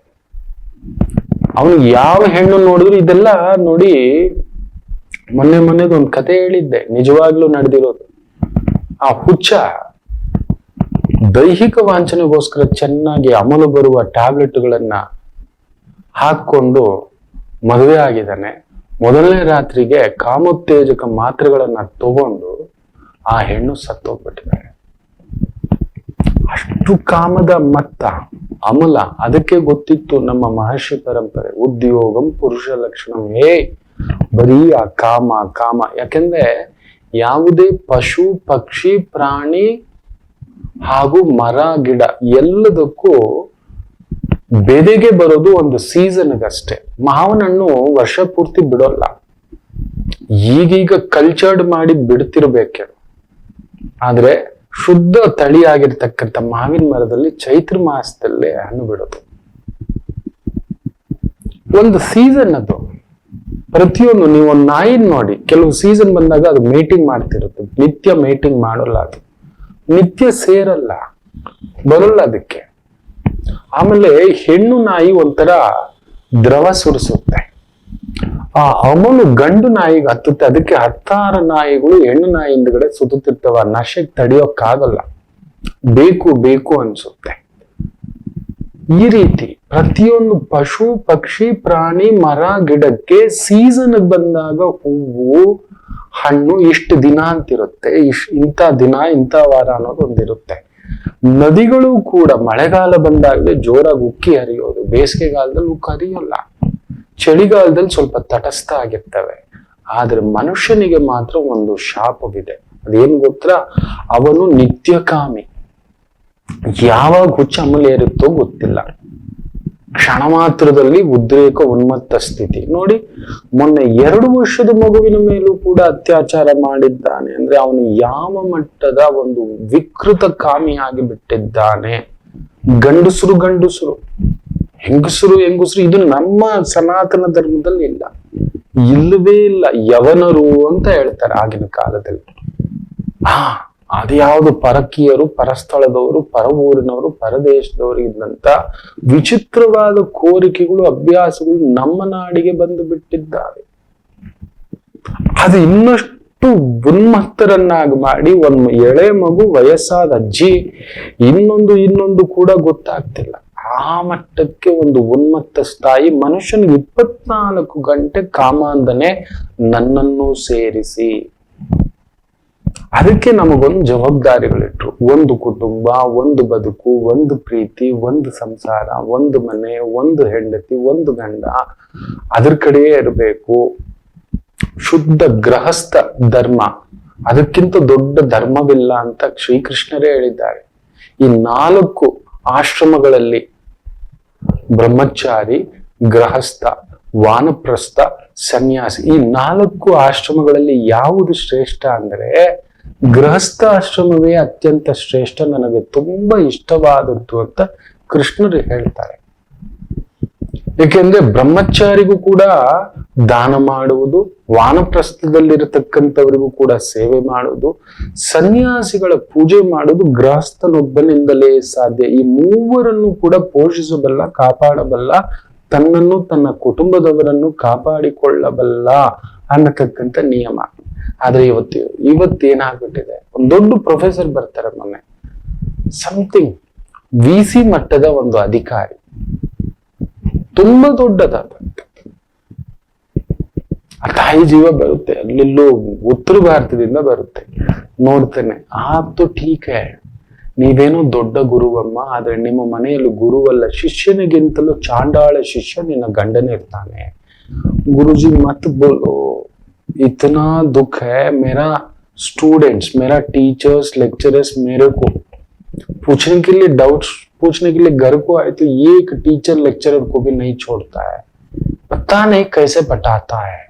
ಅವನಿಗೆ ಯಾವ ಹೆಣ್ಣು ನೋಡಿದ್ರು ಇದೆಲ್ಲ ನೋಡಿ, ಮೊನ್ನೆದೊಂದು ಕತೆ ಹೇಳಿದ್ದೆ, ನಿಜವಾಗ್ಲೂ ನಡೆದಿರೋದು. ಆ ಹುಚ್ಚ ದೈಹಿಕ ವಾಂಛನೆಗೋಸ್ಕರ ಚೆನ್ನಾಗಿ ಅಮಲು ಬರುವ ಟ್ಯಾಬ್ಲೆಟ್ಗಳನ್ನ ಹಾಕೊಂಡು ಮದುವೆ ಆಗಿದ್ದಾನೆ. ಮೊದಲನೇ ರಾತ್ರಿಗೆ ಕಾಮೋತ್ತೇಜಕ ಮಾತ್ರೆಗಳನ್ನ ತಗೊಂಡು ಆ ಹೆಣ್ಣು ಸತ್ತೋಗ್ಬಿಟ್ಟಿದ್ದಾಳೆ. ಅಷ್ಟು ಕಾಮದ ಮತ್ತ ಅಮಲ. ಅದಕ್ಕೆ ಗೊತ್ತಿತ್ತು ನಮ್ಮ ಮಹರ್ಷಿ ಪರಂಪರೆ, ಉದ್ಯೋಗಂ ಪುರುಷ ಲಕ್ಷಣಂ. ಬರೀ ಆ ಕಾಮ. ಯಾಕೆಂದ್ರೆ ಯಾವುದೇ ಪಶು ಪಕ್ಷಿ ಪ್ರಾಣಿ ಹಾಗೂ ಮರ ಗಿಡ ಎಲ್ಲದಕ್ಕೂ ಬೆದೆಗೆ ಬರೋದು ಒಂದು ಸೀಸನ್ಗಷ್ಟೇ. ಮಾವಿನ ಹಣ್ಣು ವರ್ಷ ಪೂರ್ತಿ ಬಿಡೋಲ್ಲ. ಈಗೀಗ ಕಲ್ಚರ್ಡ್ ಮಾಡಿ ಬಿಡ್ತಿರ್ಬೇಕೆ. ಆದ್ರೆ ಶುದ್ಧ ತಳಿಯಾಗಿರ್ತಕ್ಕಂಥ ಮಾವಿನ ಮರದಲ್ಲಿ ಚೈತ್ರ ಮಾಸದಲ್ಲೇ ಹಣ್ಣು ಬಿಡೋದು. ಒಂದು ಸೀಸನ್ ಅದು. ಪ್ರತಿಯೊಂದು, ನೀವು ಒಂದು ನಾಯಿನ್ ನೋಡಿ, ಕೆಲವು ಸೀಸನ್ ಬಂದಾಗ ಅದು ಮೇಟಿಂಗ್ ಮಾಡ್ತಿರುತ್ತೆ. ನಿತ್ಯ ಮೇಟಿಂಗ್ ಮಾಡೋಲ್ಲ, ಅದು ನಿತ್ಯ ಸೇರಲ್ಲ, ಬರೋಲ್ಲ ಅದಕ್ಕೆ. ಆಮೇಲೆ ಹೆಣ್ಣು ನಾಯಿ ಒಂಥರ ದ್ರವ ಸುರಿಸುತ್ತೆ. ಆ ಅಮಲು ಗಂಡು ನಾಯಿಗೆ ಹತ್ತುತ್ತೆ. ಅದಕ್ಕೆ 16 ನಾಯಿಗಳು ಹೆಣ್ಣು ನಾಯಿ ಹಿಂದ್ಗಡೆ ಸುತ್ತುತ್ತಿರ್ತವ. ನಶೆಗೆ ತಡೆಯೋಕ್ಕಾಗಲ್ಲ, ಬೇಕು ಅನ್ಸುತ್ತೆ. ಈ ರೀತಿ ಪ್ರತಿಯೊಂದು ಪಶು ಪಕ್ಷಿ ಪ್ರಾಣಿ ಮರ ಗಿಡಕ್ಕೆ ಸೀಸನ್ ಬಂದಾಗ ಹೂವು ಹಣ್ಣು ಇಷ್ಟು ದಿನ ಅಂತಿರುತ್ತೆ. ಇಂಥ ದಿನ ಇಂಥ ವಾರ ಅನ್ನೋದು ಒಂದಿರುತ್ತೆ. ನದಿಗಳು ಕೂಡ ಮಳೆಗಾಲ ಬಂದಾಗಲೇ ಜೋರಾಗಿ ಉಕ್ಕಿ ಹರಿಯೋದು. ಬೇಸಿಗೆಗಾಲದಲ್ಲಿ ಉಕ್ಕಿ ಹರಿಯೋಲ್ಲ. ಚಳಿಗಾಲದಲ್ಲಿ ಸ್ವಲ್ಪ ತಟಸ್ಥ ಆಗಿರ್ತವೆ. ಆದ್ರೆ ಮನುಷ್ಯನಿಗೆ ಮಾತ್ರ ಒಂದು ಶಾಪವಿದೆ. ಅದೇನು ಗೊತ್ತಾ? ಅವನು ನಿತ್ಯಕಾಮಿ. ಯಾವಾಗ ಹುಚ್ಚ ಅಮಲೇರುತ್ತೋ ಗೊತ್ತಿಲ್ಲ. ಕ್ಷಣ ಮಾತ್ರದಲ್ಲಿ ಉದ್ರೇಕ ಉನ್ಮತ್ತ ಸ್ಥಿತಿ. ನೋಡಿ, ಮೊನ್ನೆ 2 ವರ್ಷದ ಮಗುವಿನ ಮೇಲೂ ಕೂಡ ಅತ್ಯಾಚಾರ ಮಾಡಿದ್ದಾನೆ ಅಂದ್ರೆ ಅವನು ಯಾವ ಮಟ್ಟದ ಒಂದು ವಿಕೃತ ಕಾಮಿಯಾಗಿ ಬಿಟ್ಟಿದ್ದಾನೆ. ಗಂಡಸರು ಹೆಂಗಸರು ಇದು ನಮ್ಮ ಸನಾತನ ಧರ್ಮದಲ್ಲಿ ಇಲ್ಲ, ಇಲ್ಲವೇ ಇಲ್ಲ. ಯವನರು ಅಂತ ಹೇಳ್ತಾರೆ ಆಗಿನ ಕಾಲದಲ್ಲಿ. ಅದ್ಯಾವುದು ಪರಕೀಯರು, ಪರಸ್ಥಳದವರು, ಪರ ಊರಿನವರು, ಪರದೇಶದವರು ಇದ್ದಂತ ವಿಚಿತ್ರವಾದ ಕೋರಿಕೆಗಳು ಅಭ್ಯಾಸಗಳು ನಮ್ಮ ನಾಡಿಗೆ ಬಂದು ಬಿಟ್ಟಿದ್ದಾವೆ. ಅದು ಇನ್ನಷ್ಟು ಉನ್ಮತ್ತರನ್ನಾಗಿ ಮಾಡಿ ಒಂದು ಎಳೆ ಮಗು, ವಯಸ್ಸಾದ ಅಜ್ಜಿ, ಇನ್ನೊಂದು ಕೂಡ ಗೊತ್ತಾಗ್ತಿಲ್ಲ. ಆ ಮಟ್ಟಕ್ಕೆ ಒಂದು ಉನ್ಮತ್ತ ಸ್ಥಾಯಿ. ಮನುಷ್ಯನಿಗೆ 24 ಗಂಟೆ ಕಾಮಾಂಧನೆ, ನನ್ನನ್ನು ಸೇರಿಸಿ. ಅದಕ್ಕೆ ನಮಗೊಂದು ಜವಾಬ್ದಾರಿಗಳಿಟ್ರು. ಒಂದು ಕುಟುಂಬ, ಒಂದು ಬದುಕು, ಒಂದು ಪ್ರೀತಿ, ಒಂದು ಸಂಸಾರ, ಒಂದು ಮನೆ, ಒಂದು ಹೆಂಡತಿ, ಒಂದು ಗಂಡ, ಅದ್ರ ಕಡೆಯೇ ಇರಬೇಕು. ಶುದ್ಧ ಗೃಹಸ್ಥ ಧರ್ಮ, ಅದಕ್ಕಿಂತ ದೊಡ್ಡ ಧರ್ಮವಿಲ್ಲ ಅಂತ ಶ್ರೀಕೃಷ್ಣರೇ ಹೇಳಿದ್ದಾರೆ. ಈ 4 ಆಶ್ರಮಗಳಲ್ಲಿ ಬ್ರಹ್ಮಚಾರಿ, ಗೃಹಸ್ಥ, ವಾನಪ್ರಸ್ಥ, ಸನ್ಯಾಸಿ, ಈ 4 ಆಶ್ರಮಗಳಲ್ಲಿ ಯಾವುದು ಶ್ರೇಷ್ಠ ಅಂದ್ರೆ ಗೃಹಸ್ಥ ಆಶ್ರಮವೇ ಅತ್ಯಂತ ಶ್ರೇಷ್ಠ, ನನಗೆ ತುಂಬಾ ಇಷ್ಟವಾದದ್ದು ಅಂತ ಕೃಷ್ಣರು ಹೇಳ್ತಾರೆ. ಏಕೆಂದ್ರೆ ಬ್ರಹ್ಮಚಾರಿಗೂ ಕೂಡ ದಾನ ಮಾಡುವುದು, ವಾನಪ್ರಸ್ಥದಲ್ಲಿರತಕ್ಕಂಥವರಿಗೂ ಕೂಡ ಸೇವೆ ಮಾಡುವುದು, ಸನ್ಯಾಸಿಗಳ ಪೂಜೆ ಮಾಡುವುದು ಗೃಹಸ್ಥನೊಬ್ಬನಿಂದಲೇ ಸಾಧ್ಯ. ಈ 3 ಕೂಡ ಪೋಷಿಸಬಲ್ಲ, ಕಾಪಾಡಬಲ್ಲ, ತನ್ನನ್ನು ತನ್ನ ಕುಟುಂಬದವರನ್ನು ಕಾಪಾಡಿಕೊಳ್ಳಬಲ್ಲ ಅನ್ನತಕ್ಕಂಥ ನಿಯಮ. ಆದ್ರೆ ಇವತ್ತೇನಾಗ್ಬಿಟ್ಟಿದೆ, ಒಂದು ದೊಡ್ಡ ಪ್ರೊಫೆಸರ್ ಬರ್ತಾರೆ ಮೊನ್ನೆ, ಸಮಥಿಂಗ್ VC ಮಟ್ಟದ ಒಂದು ಅಧಿಕಾರಿ, ತುಂಬಾ ದೊಡ್ಡದಾದಂತ. ಆ ತಾಯಿ ಜೀವ ಬರುತ್ತೆ, ಅಲ್ಲೆಲ್ಲೋ ಉತ್ತರ ಭಾರತದಿಂದ ಬರುತ್ತೆ. ನೋಡ್ತೇನೆ, ಆಪ್ತು ಠೀಕ್ ಹೈ, ನೀವೇನೋ ದೊಡ್ಡ ಗುರುವಮ್ಮ, ಆದ್ರೆ ನಿಮ್ಮ ಮನೆಯಲ್ಲಿ ಗುರುವಲ್ಲ, ಶಿಷ್ಯನಿಗಿಂತಲೂ ಚಾಂಡಾಳ ಶಿಷ್ಯ ನಿನ್ನ ಗಂಡನೇ ಇರ್ತಾನೆ. गुरुजी मत बोलो, इतना दुख है, मेरा स्टूडेंट्स, मेरा टीचर्स लेक्चरर्स मेरे को पूछने के लिए, डाउट्स पूछने के लिए घर को आए तो एक टीचर लेक्चरर को भी नहीं छोड़ता है, पता नहीं कैसे पटाता है.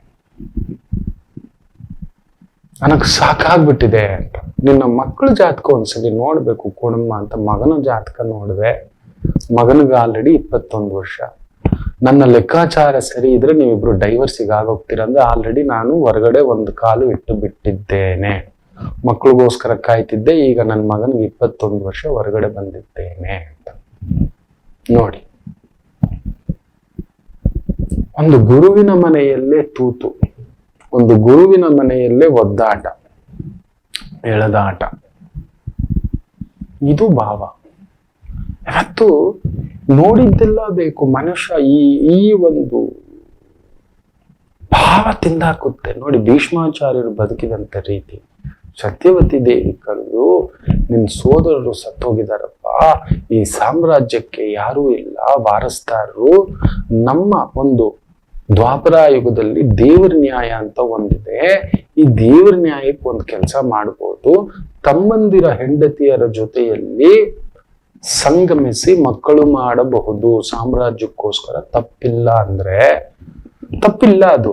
ನನಗೆ ಸಾಕಾಗ್ಬಿಟ್ಟಿದೆ ಅಂತ. ನಿನ್ನ ಮಕ್ಕಳ ಜಾತಕ ಒಂದ್ಸಲಿ ನೋಡ್ಬೇಕು ಕೊಡಮ್ಮ ಅಂತ ಮಗನ ಜಾತಕ ನೋಡಿದೆ. ಮಗನಿಗೆ ಆಲ್ರೆಡಿ 21 ವರ್ಷ. ನನ್ನ ಲೆಕ್ಕಾಚಾರ ಸರಿ ಇದ್ರೆ ನೀವಿಬ್ರು ಡೈವರ್ಸಿಗೆ ಆಗೋಗ್ತೀರ ಅಂದ್ರೆ ಆಲ್ರೆಡಿ ನಾನು ಹೊರಗಡೆ ಒಂದು ಕಾಲು ಇಟ್ಟು ಬಿಟ್ಟಿದ್ದೇನೆ. ಮಕ್ಕಳಿಗೋಸ್ಕರ ಕಾಯ್ತಿದ್ದೆ, ಈಗ ನನ್ನ ಮಗನಿಗೆ 21 ವರ್ಷ, ಹೊರಗಡೆ ಬಂದಿದ್ದೇನೆ ಅಂತ. ನೋಡಿ, ಒಂದು ಗುರುವಿನ ಮನೆಯಲ್ಲೇ ತೂತು, ಒಂದು ಗುರುವಿನ ಮನೆಯಲ್ಲೇ ಒದ್ದಾಟ, ಎಳೆದಾಟ, ಇದು ಭಾವ. ಇವತ್ತು ನೋಡಿದ್ದೆಲ್ಲ ಬೇಕು ಮನುಷ್ಯ. ಈ ಒಂದು ಭಾವ ತಿಂದಾಕುತ್ತೆ. ನೋಡಿ, ಭೀಷ್ಮಾಚಾರ್ಯರು ಬದುಕಿದಂತ ರೀತಿ. ಸತ್ಯವತಿ ದೇವಿ ಕರೆದು, ನಿನ್ ಸೋದರರು ಸತ್ತೋಗಿದಾರಪ್ಪ, ಈ ಸಾಮ್ರಾಜ್ಯಕ್ಕೆ ಯಾರೂ ಇಲ್ಲ ವಾರಸ್ದಾರರು. ನಮ್ಮ ಒಂದು ದ್ವಾಪರ ಯುಗದಲ್ಲಿ ದೇವರ ನ್ಯಾಯ ಅಂತ ಒಂದಿದೆ, ಈ ದೇವರ ನ್ಯಾಯಕ್ಕೆ ಒಂದು ಕೆಲಸ ಮಾಡ್ಬೋದು, ತಮ್ಮಂದಿರ ಹೆಂಡತಿಯರ ಜೊತೆಯಲ್ಲಿ ಸಂಗಮಿಸಿ ಮಕ್ಕಳು ಮಾಡಬಹುದು ಸಾಮ್ರಾಜ್ಯಕ್ಕೋಸ್ಕರ. ತಪ್ಪಿಲ್ಲ ಅಂದ್ರೆ ತಪ್ಪಿಲ್ಲ, ಅದು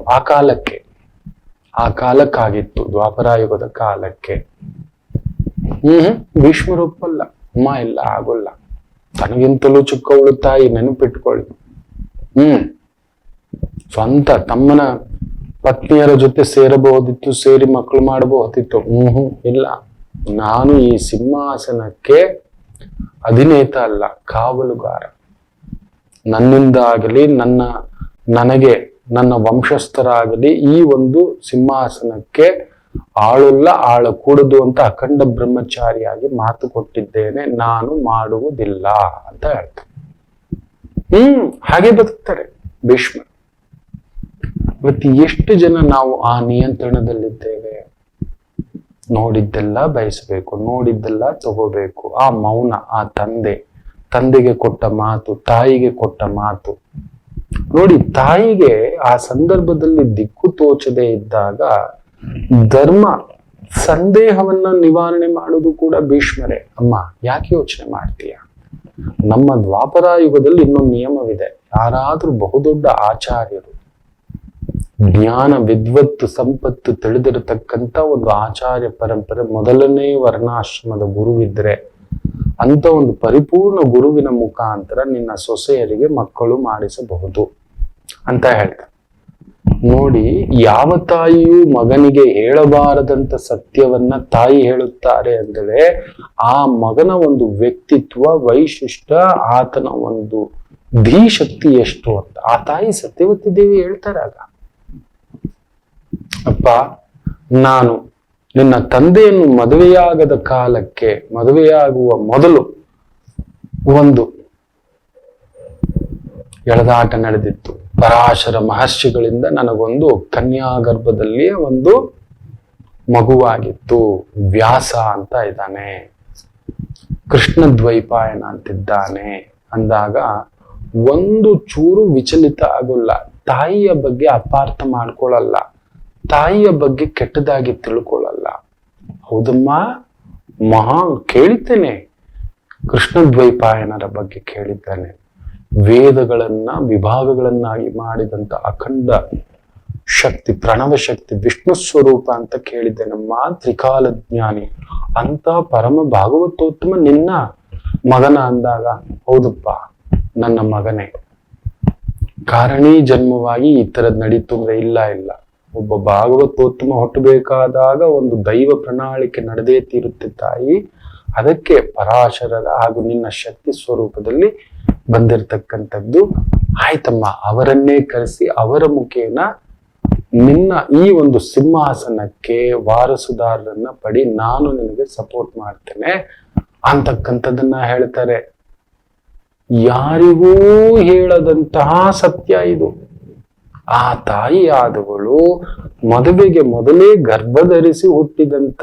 ಆ ಕಾಲಕ್ಕಾಗಿತ್ತು, ದ್ವಾಪರಾಯುಗದ ಕಾಲಕ್ಕೆ. ಭೀಷ್ಮರೊಪ್ಪಲ್ಲ, ಅಮ್ಮ ಇಲ್ಲ ಆಗೋಲ್ಲ, ತನಗಿಂತಲೂ ಚಿಕ್ಕವಳು ತಾಯಿ, ನೆನಪಿಟ್ಕೊಳ್ಳಿ. ಸ್ವಂತ ತಮ್ಮನ ಪತ್ನಿಯರ ಜೊತೆ ಸೇರಬಹುದಿತ್ತು, ಸೇರಿ ಮಕ್ಕಳು ಮಾಡಬಹುದಿತ್ತು. ಇಲ್ಲ, ನಾನು ಈ ಸಿಂಹಾಸನಕ್ಕೆ ಅಧಿನೇತ ಅಲ್ಲ, ಕಾವಲುಗಾರ. ನನ್ನಿಂದ ಆಗಲಿ, ನನಗೆ ನನ್ನ ವಂಶಸ್ಥರಾಗಲಿ ಈ ಒಂದು ಸಿಂಹಾಸನಕ್ಕೆ ಆಳುಲ್ಲ, ಆಳಕೂಡದು ಅಂತ ಅಖಂಡ ಬ್ರಹ್ಮಚಾರಿಯಾಗಿ ಮಾತು ಕೊಟ್ಟಿದ್ದೇನೆ, ನಾನು ಮಾಡುವುದಿಲ್ಲ ಅಂತ ಹೇಳ್ತಾರೆ. ಹಾಗೆ ಬದುಕ್ತಾರೆ ಭೀಷ್ಮ. ಇವತ್ತು ಎಷ್ಟು ಜನ ನಾವು ಆ ನಿಯಂತ್ರಣದಲ್ಲಿದ್ದೇವೆ? ನೋಡಿದ್ದೆಲ್ಲ ಬಯಸಬೇಕು, ನೋಡಿದ್ದೆಲ್ಲ ತಗೋಬೇಕು. ಆ ಮೌನ, ಆ ತಂದೆಗೆ ಕೊಟ್ಟ ಮಾತು, ತಾಯಿಗೆ ಕೊಟ್ಟ ಮಾತು. ನೋಡಿ, ತಾಯಿಗೆ ಆ ಸಂದರ್ಭದಲ್ಲಿ ದಿಕ್ಕು ತೋಚದೆ ಇದ್ದಾಗ ಧರ್ಮ ಸಂದೇಹವನ್ನ ನಿವಾರಣೆ ಮಾಡುವುದು ಕೂಡ ಭೀಷ್ಮರೇ. ಅಮ್ಮ ಯಾಕೆ ಯೋಚನೆ ಮಾಡ್ತೀಯ? ನಮ್ಮ ದ್ವಾಪರ ಯುಗದಲ್ಲಿ ಇನ್ನೊಂದು ನಿಯಮವಿದೆ. ಯಾರಾದ್ರೂ ಬಹುದೊಡ್ಡ ಆಚಾರ್ಯರು, ಜ್ಞಾನ ವಿದ್ವತ್ತು ಸಂಪತ್ತು ತಿಳಿದಿರತಕ್ಕಂತ ಒಂದು ಆಚಾರ್ಯ ಪರಂಪರೆ, ಮೊದಲನೇ ವರ್ಣಾಶ್ರಮದ ಗುರುವಿದ್ರೆ, ಅಂತ ಒಂದು ಪರಿಪೂರ್ಣ ಗುರುವಿನ ಮುಖಾಂತರ ನಿನ್ನ ಸೊಸೆಯರಿಗೆ ಮಕ್ಕಳು ಮಾಡಿಸಬಹುದು ಅಂತ ಹೇಳ್ತಾರೆ. ನೋಡಿ, ಯಾವ ತಾಯಿಯೂ ಮಗನಿಗೆ ಹೇಳಬಾರದಂತ ಸತ್ಯವನ್ನ ತಾಯಿ ಹೇಳುತ್ತಾರೆ ಅಂದ್ರೆ ಆ ಮಗನ ಒಂದು ವ್ಯಕ್ತಿತ್ವ, ವೈಶಿಷ್ಟ್ಯ, ಆತನ ಒಂದು ಧೀಶಕ್ತಿ ಎಷ್ಟು ಅಂತ ಆ ತಾಯಿ ಸತ್ಯವತಿ ದೇವಿ ಹೇಳ್ತಾರೆ. ಆಗ, ಅಪ್ಪ, ನಾನು ನಿನ್ನ ತಂದೆಯನ್ನು ಮದುವೆಯಾಗದ ಕಾಲಕ್ಕೆ, ಮದುವೆಯಾಗುವ ಮೊದಲು ಒಂದು ಎಳೆದಾಟ ನಡೆದಿತ್ತು. ಪರಾಶರ ಮಹರ್ಷಿಗಳಿಂದ ನನಗೊಂದು ಕನ್ಯಾಗರ್ಭದಲ್ಲಿ ಒಂದು ಮಗುವಾಗಿತ್ತು. ವ್ಯಾಸ ಅಂತ ಇದ್ದಾನೆ, ಕೃಷ್ಣ ದ್ವೈಪಾಯನ ಅಂತಿದ್ದಾನೆ ಅಂದಾಗ ಒಂದು ಚೂರು ವಿಚಲಿತ ಆಗೋಲ್ಲ. ತಾಯಿಯ ಬಗ್ಗೆ ಅಪಾರ್ಥ ಮಾಡ್ಕೊಳ್ಳಲ್ಲ, ತಾಯಿಯ ಬಗ್ಗೆ ಕೆಟ್ಟದಾಗಿ ತಿಳ್ಕೊಳ್ಳಲ್ಲ. ಹೌದಮ್ಮ, ಕೇಳಿದ್ದೇನೆ, ಕೃಷ್ಣ ದ್ವೈಪಾಯನರ ಬಗ್ಗೆ ಕೇಳಿದ್ದಾನೆ. ವೇದಗಳನ್ನ ವಿಭಾಗಗಳನ್ನಾಗಿ ಮಾಡಿದಂತ ಅಖಂಡ ಶಕ್ತಿ, ಪ್ರಣವ ಶಕ್ತಿ, ವಿಷ್ಣು ಸ್ವರೂಪ ಅಂತ ಕೇಳಿದ್ದೇನಮ್ಮ. ತ್ರಿಕಾಲ ಜ್ಞಾನಿ ಅಂತ ಪರಮ ಭಾಗವತೋತ್ತಮ ನಿನ್ನ ಮಗನ ಅಂದಾಗ, ಹೌದಪ್ಪ, ನನ್ನ ಮಗನೇ. ಕಾರಣೀ ಜನ್ಮವಾಗಿ ಈ ತರದ್ ನಡೀತು ಅಂದ್ರೆ ಇಲ್ಲ, ಒಬ್ಬ ಭಾಗವತೋತ್ತಮ ಹುಟ್ಟಬೇಕಾದಾಗ ಒಂದು ದೈವ ಪ್ರಣಾಳಿಕೆ ನಡೆದೇ ತೀರುತ್ತೆ ತಾಯಿ. ಅದಕ್ಕೆ ಪರಾಶರರ ಹಾಗೂ ನಿನ್ನ ಶಕ್ತಿ ಸ್ವರೂಪದಲ್ಲಿ ಬಂದಿರತಕ್ಕಂಥದ್ದು. ಆಯ್ತಮ್ಮ, ಅವರನ್ನೇ ಕರೆಸಿ ಅವರ ಮುಖೇನ ನಿನ್ನ ಈ ಒಂದು ಸಿಂಹಾಸನಕ್ಕೆ ವಾರಸುದಾರರನ್ನ ಪಡಿ, ನಾನು ನಿನಗೆ ಸಪೋರ್ಟ್ ಮಾಡ್ತೇನೆ ಅಂತಕ್ಕಂಥದ್ದನ್ನ ಹೇಳ್ತಾರೆ. ಯಾರಿಗೂ ಹೇಳದಂತಹ ಸತ್ಯ ಇದು. ಆ ತಾಯಿಯಾದವಳು ಮದುವೆಗೆ ಮೊದಲೇ ಗರ್ಭ ಧರಿಸಿ ಹುಟ್ಟಿದಂತ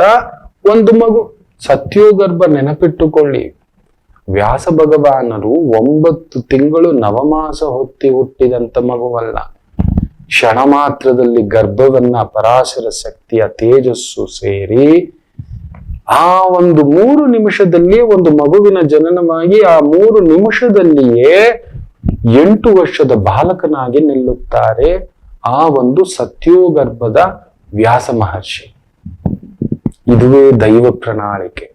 ಒಂದು ಮಗು. ಸತ್ಯೋಗರ್ಭ ನೆನಪಿಟ್ಟುಕೊಳ್ಳಿ, ವ್ಯಾಸ ಭಗವಾನರು 9 ತಿಂಗಳು ನವಮಾಸ ಹೊತ್ತಿ ಹುಟ್ಟಿದಂತ ಮಗುವಲ್ಲ. ಕ್ಷಣ ಮಾತ್ರದಲ್ಲಿ ಗರ್ಭವನ್ನ ಪರಾಶರ ಶಕ್ತಿಯ ತೇಜಸ್ಸು ಸೇರಿ ಆ ಒಂದು 3 ನಿಮಿಷದಲ್ಲಿ ಒಂದು ಮಗುವಿನ ಜನನವಾಗಿ ಆ 3 ನಿಮಿಷದಲ್ಲಿಯೇ 8 ವರ್ಷದ ಬಾಲಕನಾಗಿ ನಿಲ್ಲುತ್ತಾರೆ ಆ ಒಂದು ಸತ್ಯೋಗರ್ಭದ ವ್ಯಾಸ ಮಹರ್ಷಿ. ಇದುವೇ ದೈವ ಪ್ರಣಾಳಿಕೆ.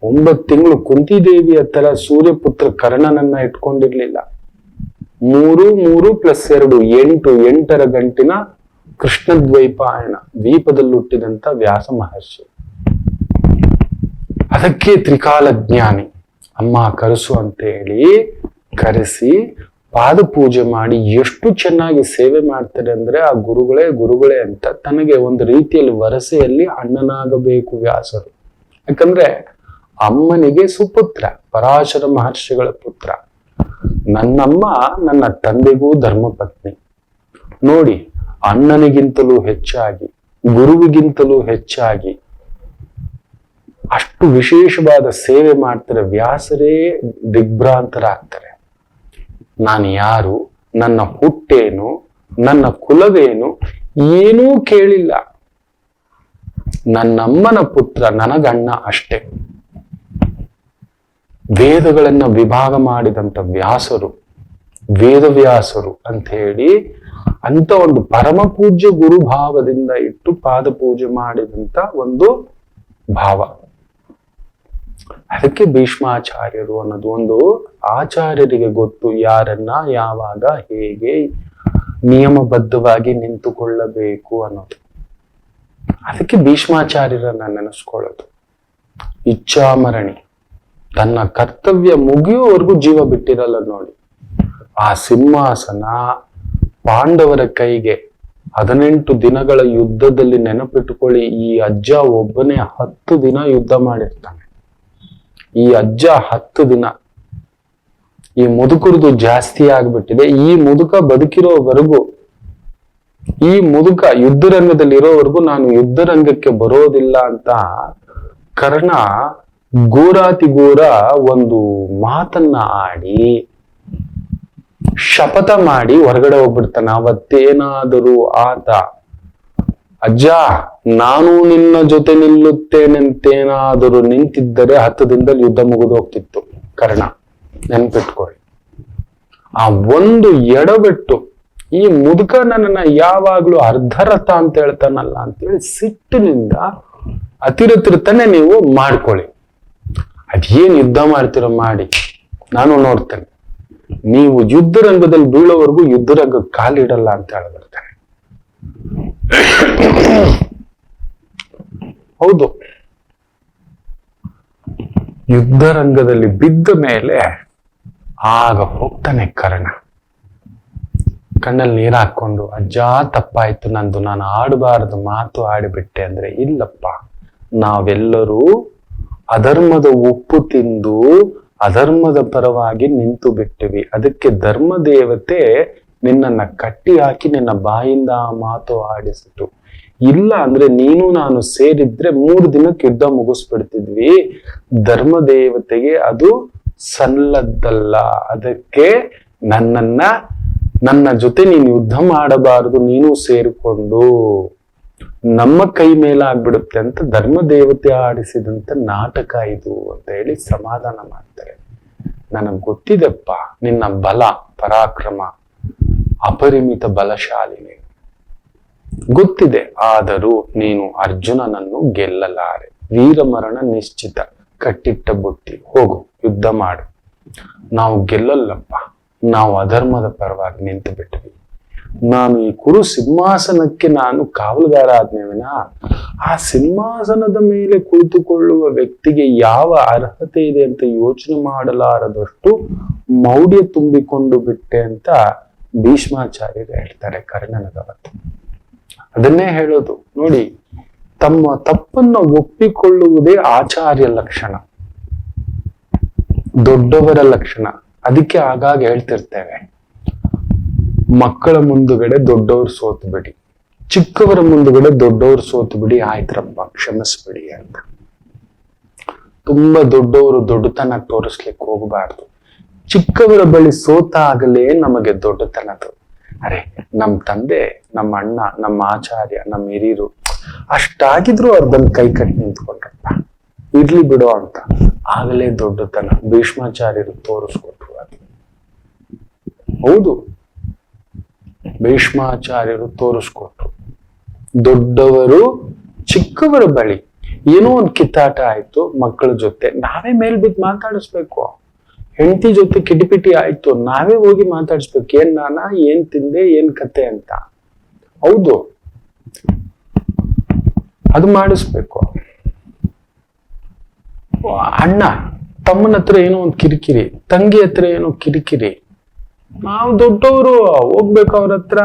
9 ತಿಂಗಳು ಕುಂತಿದೇವಿಯ ತರ ಸೂರ್ಯಪುತ್ರ ಕರ್ಣನನ್ನ ಇಟ್ಕೊಂಡಿರ್ಲಿಲ್ಲ. 3 + 2 8 ಗಂಟಿನ ಕೃಷ್ಣ ದ್ವೈಪಾಯನ ದ್ವೀಪದಲ್ಲಿ ಹುಟ್ಟಿದಂತ ವ್ಯಾಸ ಮಹರ್ಷಿ. ಅದಕ್ಕೆ ತ್ರಿಕಾಲಜ್ಞಾನಿ ಅಮ್ಮ ಕರೆಸು ಅಂತ ಹೇಳಿ ಕರೆಸಿ ಪಾದ ಪೂಜೆ ಮಾಡಿ ಎಷ್ಟು ಚೆನ್ನಾಗಿ ಸೇವೆ ಮಾಡ್ತಾರೆ ಅಂದ್ರೆ ಆ ಗುರುಗಳೇ ಅಂತ ತನಗೆ ಒಂದು ರೀತಿಯಲ್ಲಿ ವರಸೆಯಲ್ಲಿ ಅಣ್ಣನಾಗಬೇಕು ವ್ಯಾಸರು. ಯಾಕಂದ್ರೆ ಅಮ್ಮನಿಗೆ ಸುಪುತ್ರ, ಪರಾಶರ ಮಹರ್ಷಿಗಳ ಪುತ್ರ. ನನ್ನಮ್ಮ ನನ್ನ ತಂದೆಗೂ ಧರ್ಮಪತ್ನಿ. ನೋಡಿ, ಅಣ್ಣನಿಗಿಂತಲೂ ಹೆಚ್ಚಾಗಿ, ಗುರುವಿಗಿಂತಲೂ ಹೆಚ್ಚಾಗಿ ಅಷ್ಟು ವಿಶೇಷವಾದ ಸೇವೆ ಮಾಡ್ತಾರೆ. ವ್ಯಾಸರೇ ದಿಗ್ಭ್ರಾಂತರಾಗ್ತಾರೆ. ನಾನು ಯಾರು, ನನ್ನ ಹುಟ್ಟೇನು, ನನ್ನ ಕುಲವೇನು ಏನೂ ಕೇಳಿಲ್ಲ. ನನ್ನಮ್ಮನ ಪುತ್ರ, ನನಗಣ್ಣ ಅಷ್ಟೇ. ವೇದಗಳನ್ನ ವಿಭಾಗ ಮಾಡಿದಂತ ವ್ಯಾಸರು, ವೇದವ್ಯಾಸರು ಅಂತ ಹೇಳಿ ಅಂತ ಒಂದು ಪರಮ ಪೂಜ್ಯ ಗುರು ಭಾವದಿಂದ ಇಟ್ಟು ಪಾದ ಪೂಜೆ ಮಾಡಿದಂತ ಒಂದು ಭಾವ. ಅದಕ್ಕೆ ಭೀಷ್ಮಾಚಾರ್ಯರು ಅನ್ನೋದು ಒಂದು ಆಚಾರ್ಯರಿಗೆ ಗೊತ್ತು ಯಾರನ್ನ ಯಾವಾಗ ಹೇಗೆ ನಿಯಮಬದ್ಧವಾಗಿ ನಿಂತುಕೊಳ್ಳಬೇಕು ಅನ್ನೋದು. ಅದಕ್ಕೆ ಭೀಷ್ಮಾಚಾರ್ಯರನ್ನ ನೆನೆಸ್ಕೊಳ್ಳೋದು. ಇಚ್ಛಾಮರಣಿ, ತನ್ನ ಕರ್ತವ್ಯ ಮುಗಿಯುವವರೆಗೂ ಜೀವ ಬಿಟ್ಟಿರಲ್ಲ ನೋಡಿ. ಆ ಸಿಂಹಾಸನ ಪಾಂಡವರ ಕೈಗೆ 18 ದಿನಗಳ ಯುದ್ಧದಲ್ಲಿ ನೆನಪಿಟ್ಟುಕೊಳ್ಳಿ. ಈ ಅಜ್ಜ ಒಬ್ಬನೇ 10 ದಿನ ಯುದ್ಧ ಮಾಡಿರ್ತಾನೆ. ಈ ಅಜ್ಜ 10 ದಿನ. ಈ ಮುದುಕರದು ಜಾಸ್ತಿ ಆಗ್ಬಿಟ್ಟಿದೆ. ಈ ಮುದುಕ ಬದುಕಿರೋವರೆಗೂ, ಈ ಮುದುಕ ಯುದ್ಧರಂಗದಲ್ಲಿ ಇರೋವರೆಗೂ ನಾನು ಯುದ್ಧರಂಗಕ್ಕೆ ಬರೋದಿಲ್ಲ ಅಂತ ಕರ್ಣ ಘೋರಾತಿಘೋರ ಒಂದು ಮಾತನ್ನ ಆಡಿ ಶಪಥ ಮಾಡಿ ಹೊರಗಡೆ ಹೋಗ್ಬಿಡ್ತಾನೆ. ಅವತ್ತೇನಾದರೂ ಆತ ಅಜ್ಜ ನಾನು ನಿನ್ನ ಜೊತೆ ನಿಲ್ಲುತ್ತೇನೆಂತೇನಾದರೂ ನಿಂತಿದ್ದರೆ 10 ದಿನದಲ್ಲಿ ಯುದ್ಧ ಮುಗಿದು ಹೋಗ್ತಿತ್ತು. ಕರ್ಣ ನೆನ್ಪಿಟ್ಕೊಳ್ಳಿ. ಆ ಒಂದು ಎಡಬಿಟ್ಟು ಈ ಮುದುಕ ನನ್ನನ್ನ ಯಾವಾಗ್ಲೂ ಅರ್ಧರಥ ಅಂತ ಹೇಳ್ತಾನಲ್ಲ ಅಂತೇಳಿ ಸಿಟ್ಟಿನಿಂದ ಅತಿರತಿರ್ತಾನೆ ನೀವು ಮಾಡ್ಕೊಳ್ಳಿ. ಅದೇನ್ ಯುದ್ಧ ಮಾಡ್ತಿರೋ ಮಾಡಿ, ನಾನು ನೋಡ್ತೇನೆ. ನೀವು ಯುದ್ಧ ರಂಗದಲ್ಲಿ ಬೀಳೋವರೆಗೂ ಯುದ್ಧ ರಂಗ ಕಾಲಿಡಲ್ಲ ಅಂತ ಹೇಳ್ಬಿಡ್ತಾನೆ. ಹೌದು, ಯುದ್ಧ ರಂಗದಲ್ಲಿ ಬಿದ್ದ ಮೇಲೆ ಆಗ ಹೋಗ್ತಾನೆ ಕರ್ಣ. ಕಣ್ಣಲ್ಲಿ ನೀರು ಹಾಕೊಂಡು, ಅಜ್ಜ ತಪ್ಪಾಯ್ತು ನಂದು, ನಾನು ಆಡಬಾರದು ಮಾತು ಆಡಿಬಿಟ್ಟೆ ಅಂದ್ರೆ, ಇಲ್ಲಪ್ಪ ನಾವೆಲ್ಲರೂ ಅಧರ್ಮದ ಉಪ್ಪು ತಿಂದು ಅಧರ್ಮದ ಪರವಾಗಿ ನಿಂತು ಬಿಟ್ಟಿವಿ. ಅದಕ್ಕೆ ಧರ್ಮ ದೇವತೆ ನಿನ್ನನ್ನ ಕಟ್ಟಿ ಹಾಕಿ ನಿನ್ನ ಬಾಯಿಂದ ಆ ಮಾತು ಆಡಿಸಿತು. ಇಲ್ಲ ಅಂದ್ರೆ ನೀನು ನಾನು ಸೇರಿದ್ರೆ 3 ದಿನಕ್ಕೆ ಯುದ್ಧ ಮುಗಿಸ್ಬಿಡ್ತಿದ್ವಿ. ಧರ್ಮ ದೇವತೆಗೆ ಅದು ಸಲ್ಲದ್ದಲ್ಲ. ಅದಕ್ಕೆ ನನ್ನ ಜೊತೆ ನೀನು ಯುದ್ಧ ಮಾಡಬಾರದು, ನೀನು ಸೇರಿಕೊಂಡು ನಮ್ಮ ಕೈ ಮೇಲಾಗ್ಬಿಡುತ್ತೆ ಅಂತ ಧರ್ಮ ದೇವತೆ ಆಡಿಸಿದಂತ ನಾಟಕ ಇದು ಅಂತ ಹೇಳಿ ಸಮಾಧಾನ ಮಾಡ್ತಾರೆ. ನನಗ್ ಗೊತ್ತಿದೆಪ್ಪ ನಿನ್ನ ಬಲ ಪರಾಕ್ರಮ ಅಪರಿಮಿತ ಬಲಶಾಲಿನಿ ಗೊತ್ತಿದೆ. ಆದರೂ ನೀನು ಅರ್ಜುನನನ್ನು ಗೆಲ್ಲಲಾರೆ. ವೀರಮರಣ ನಿಶ್ಚಿತ, ಕಟ್ಟಿಟ್ಟ ಬುತ್ತಿ. ಹೋಗು ಯುದ್ಧ ಮಾಡು. ನಾವು ಗೆಲ್ಲಲ್ಲಪ್ಪ, ನಾವು ಅಧರ್ಮದ ಪರವಾಗಿ ನಿಂತು ಬಿಟ್ವಿ. ನಾನು ಈ ಕುರು ಸಿಂಹಾಸನಕ್ಕೆ ನಾನು ಕಾವಲುಗಾರ ಆದ್ನೇವಿನ, ಆ ಸಿಂಹಾಸನದ ಮೇಲೆ ಕುಳಿತುಕೊಳ್ಳುವ ವ್ಯಕ್ತಿಗೆ ಯಾವ ಅರ್ಹತೆ ಇದೆ ಅಂತ ಯೋಚನೆ ಮಾಡಲಾರದಷ್ಟು ಮೌಢ್ಯ ತುಂಬಿಕೊಂಡು ಬಿಟ್ಟೆ ಅಂತ ಭೀಷ್ಮಾಚಾರ್ಯರು ಹೇಳ್ತಾರೆ ಕರ್ಣನಗವತ್ತು. ಅದನ್ನೇ ಹೇಳೋದು ನೋಡಿ, ತಮ್ಮ ತಪ್ಪನ್ನು ಒಪ್ಪಿಕೊಳ್ಳುವುದೇ ಆಚಾರ್ಯ ಲಕ್ಷಣ, ದೊಡ್ಡವರ ಲಕ್ಷಣ. ಅದಕ್ಕೆ ಆಗಾಗ ಹೇಳ್ತಿರ್ತೇವೆ, ಮಕ್ಕಳ ಮುಂದುಗಡೆ ದೊಡ್ಡವರು ಸೋತು ಬಿಡಿ, ಚಿಕ್ಕವರ ಮುಂದುಗಡೆ ದೊಡ್ಡವರು ಸೋತು ಬಿಡಿ, ಆಯ್ತ್ರಪ್ಪ ಕ್ಷಮಿಸ್ಬಿಡಿ ಅಂತ. ತುಂಬಾ ದೊಡ್ಡವರು ದೊಡ್ಡತನ ತೋರಿಸ್ಲಿಕ್ಕೆ ಹೋಗಬಾರ್ದು. ಚಿಕ್ಕವರ ಬಳಿ ಸೋತಾಗಲೇ ನಮಗೆ ದೊಡ್ಡತನದು. ಅರೆ, ನಮ್ಮ ತಂದೆ, ನಮ್ಮ ಅಣ್ಣ, ನಮ್ಮ ಆಚಾರ್ಯ, ನಮ್ಮ ಹಿರಿಯರು ಅಷ್ಟಾಗಿದ್ರು ಅವ್ರು ಬಂದು ಕೈ ಕಟ್ಟಿ ನಿಂತ್ಕೊಂಡ್ರಪ್ಪ, ಇರ್ಲಿ ಬಿಡೋ ಅಂತ, ಆಗಲೇ ದೊಡ್ಡತನ. ಭೀಷ್ಮಾಚಾರ್ಯರು ತೋರಿಸ್ಕೊಟ್ರು ಅದು. ಹೌದು, ಭೀಷ್ಮಾಚಾರ್ಯರು ತೋರಿಸ್ಕೊಟ್ರು. ದೊಡ್ಡವರು ಚಿಕ್ಕವರ ಬಳಿ ಏನೋ ಒಂದು ಕಿತ್ತಾಟ ಆಯ್ತು ಮಕ್ಕಳ ಜೊತೆ, ನಾವೇ ಮೇಲ್ ಬಿದ್ದು ಮಾತಾಡಿಸ್ಬೇಕು. ಹೆಂಡತಿ ಜೊತೆ ಕಿಟಿಪಿಟಿ ಆಯ್ತು, ನಾವೇ ಹೋಗಿ ಮಾತಾಡಿಸ್ಬೇಕು, ಏನ್ ನಾನ, ಏನ್ ತಿಂದೆ, ಏನ್ ಕತೆ ಅಂತ. ಹೌದು, ಅದು ಮಾಡಿಸ್ಬೇಕು. ಅಣ್ಣ ತಮ್ಮನ ಹತ್ರ ಏನೋ ಒಂದು ಕಿರಿಕಿರಿ, ತಂಗಿ ಹತ್ರ ಏನೋ ಕಿರಿಕಿರಿ, ನಾವು ದೊಡ್ಡವರು ಹೋಗ್ಬೇಕು, ಅವ್ರ ಹತ್ರ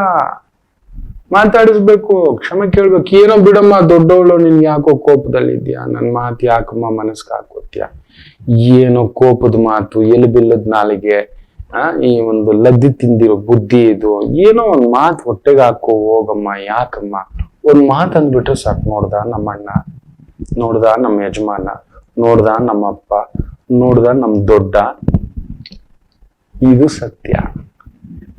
ಮಾತಾಡಿಸ್ಬೇಕು, ಕ್ಷಮೆ ಕೇಳ್ಬೇಕು. ಏನೋ ಬಿಡಮ್ಮ, ದೊಡ್ಡವಳು, ನಿನ್ಗೆ ಯಾಕೋ ಕೋಪದಲ್ಲಿ ಇದ್ಯಾ, ನನ್ ಮಾತು ಯಾಕಮ್ಮ ಮನಸ್ಗೆ ಹಾಕೋತ್ಯ, ಏನೋ ಕೋಪದ ಮಾತು, ಎಲುಬಿಲ್ಲದ ನಾಲಿಗೆ, ಈ ಒಂದು ಲದ್ದಿ ತಿಂದಿರೋ ಬುದ್ಧಿ, ಇದು ಏನೋ ಒಂದ್ ಮಾತು ಹೊಟ್ಟೆಗೆ ಹಾಕೋ, ಹೋಗಮ್ಮ, ಯಾಕಮ್ಮ, ಒಂದ್ ಮಾತು ಅಂದ್ಬಿಟ್ರೆ ಸಾಕು. ನೋಡ್ದ ನಮ್ಮ ಅಣ್ಣ, ನೋಡ್ದ ನಮ್ಮ ಯಜಮಾನ, ನೋಡ್ದ ನಮ್ಮಪ್ಪ, ನೋಡ್ದ ನಮ್ ದೊಡ್ಡ. ಇದು ಸತ್ಯ.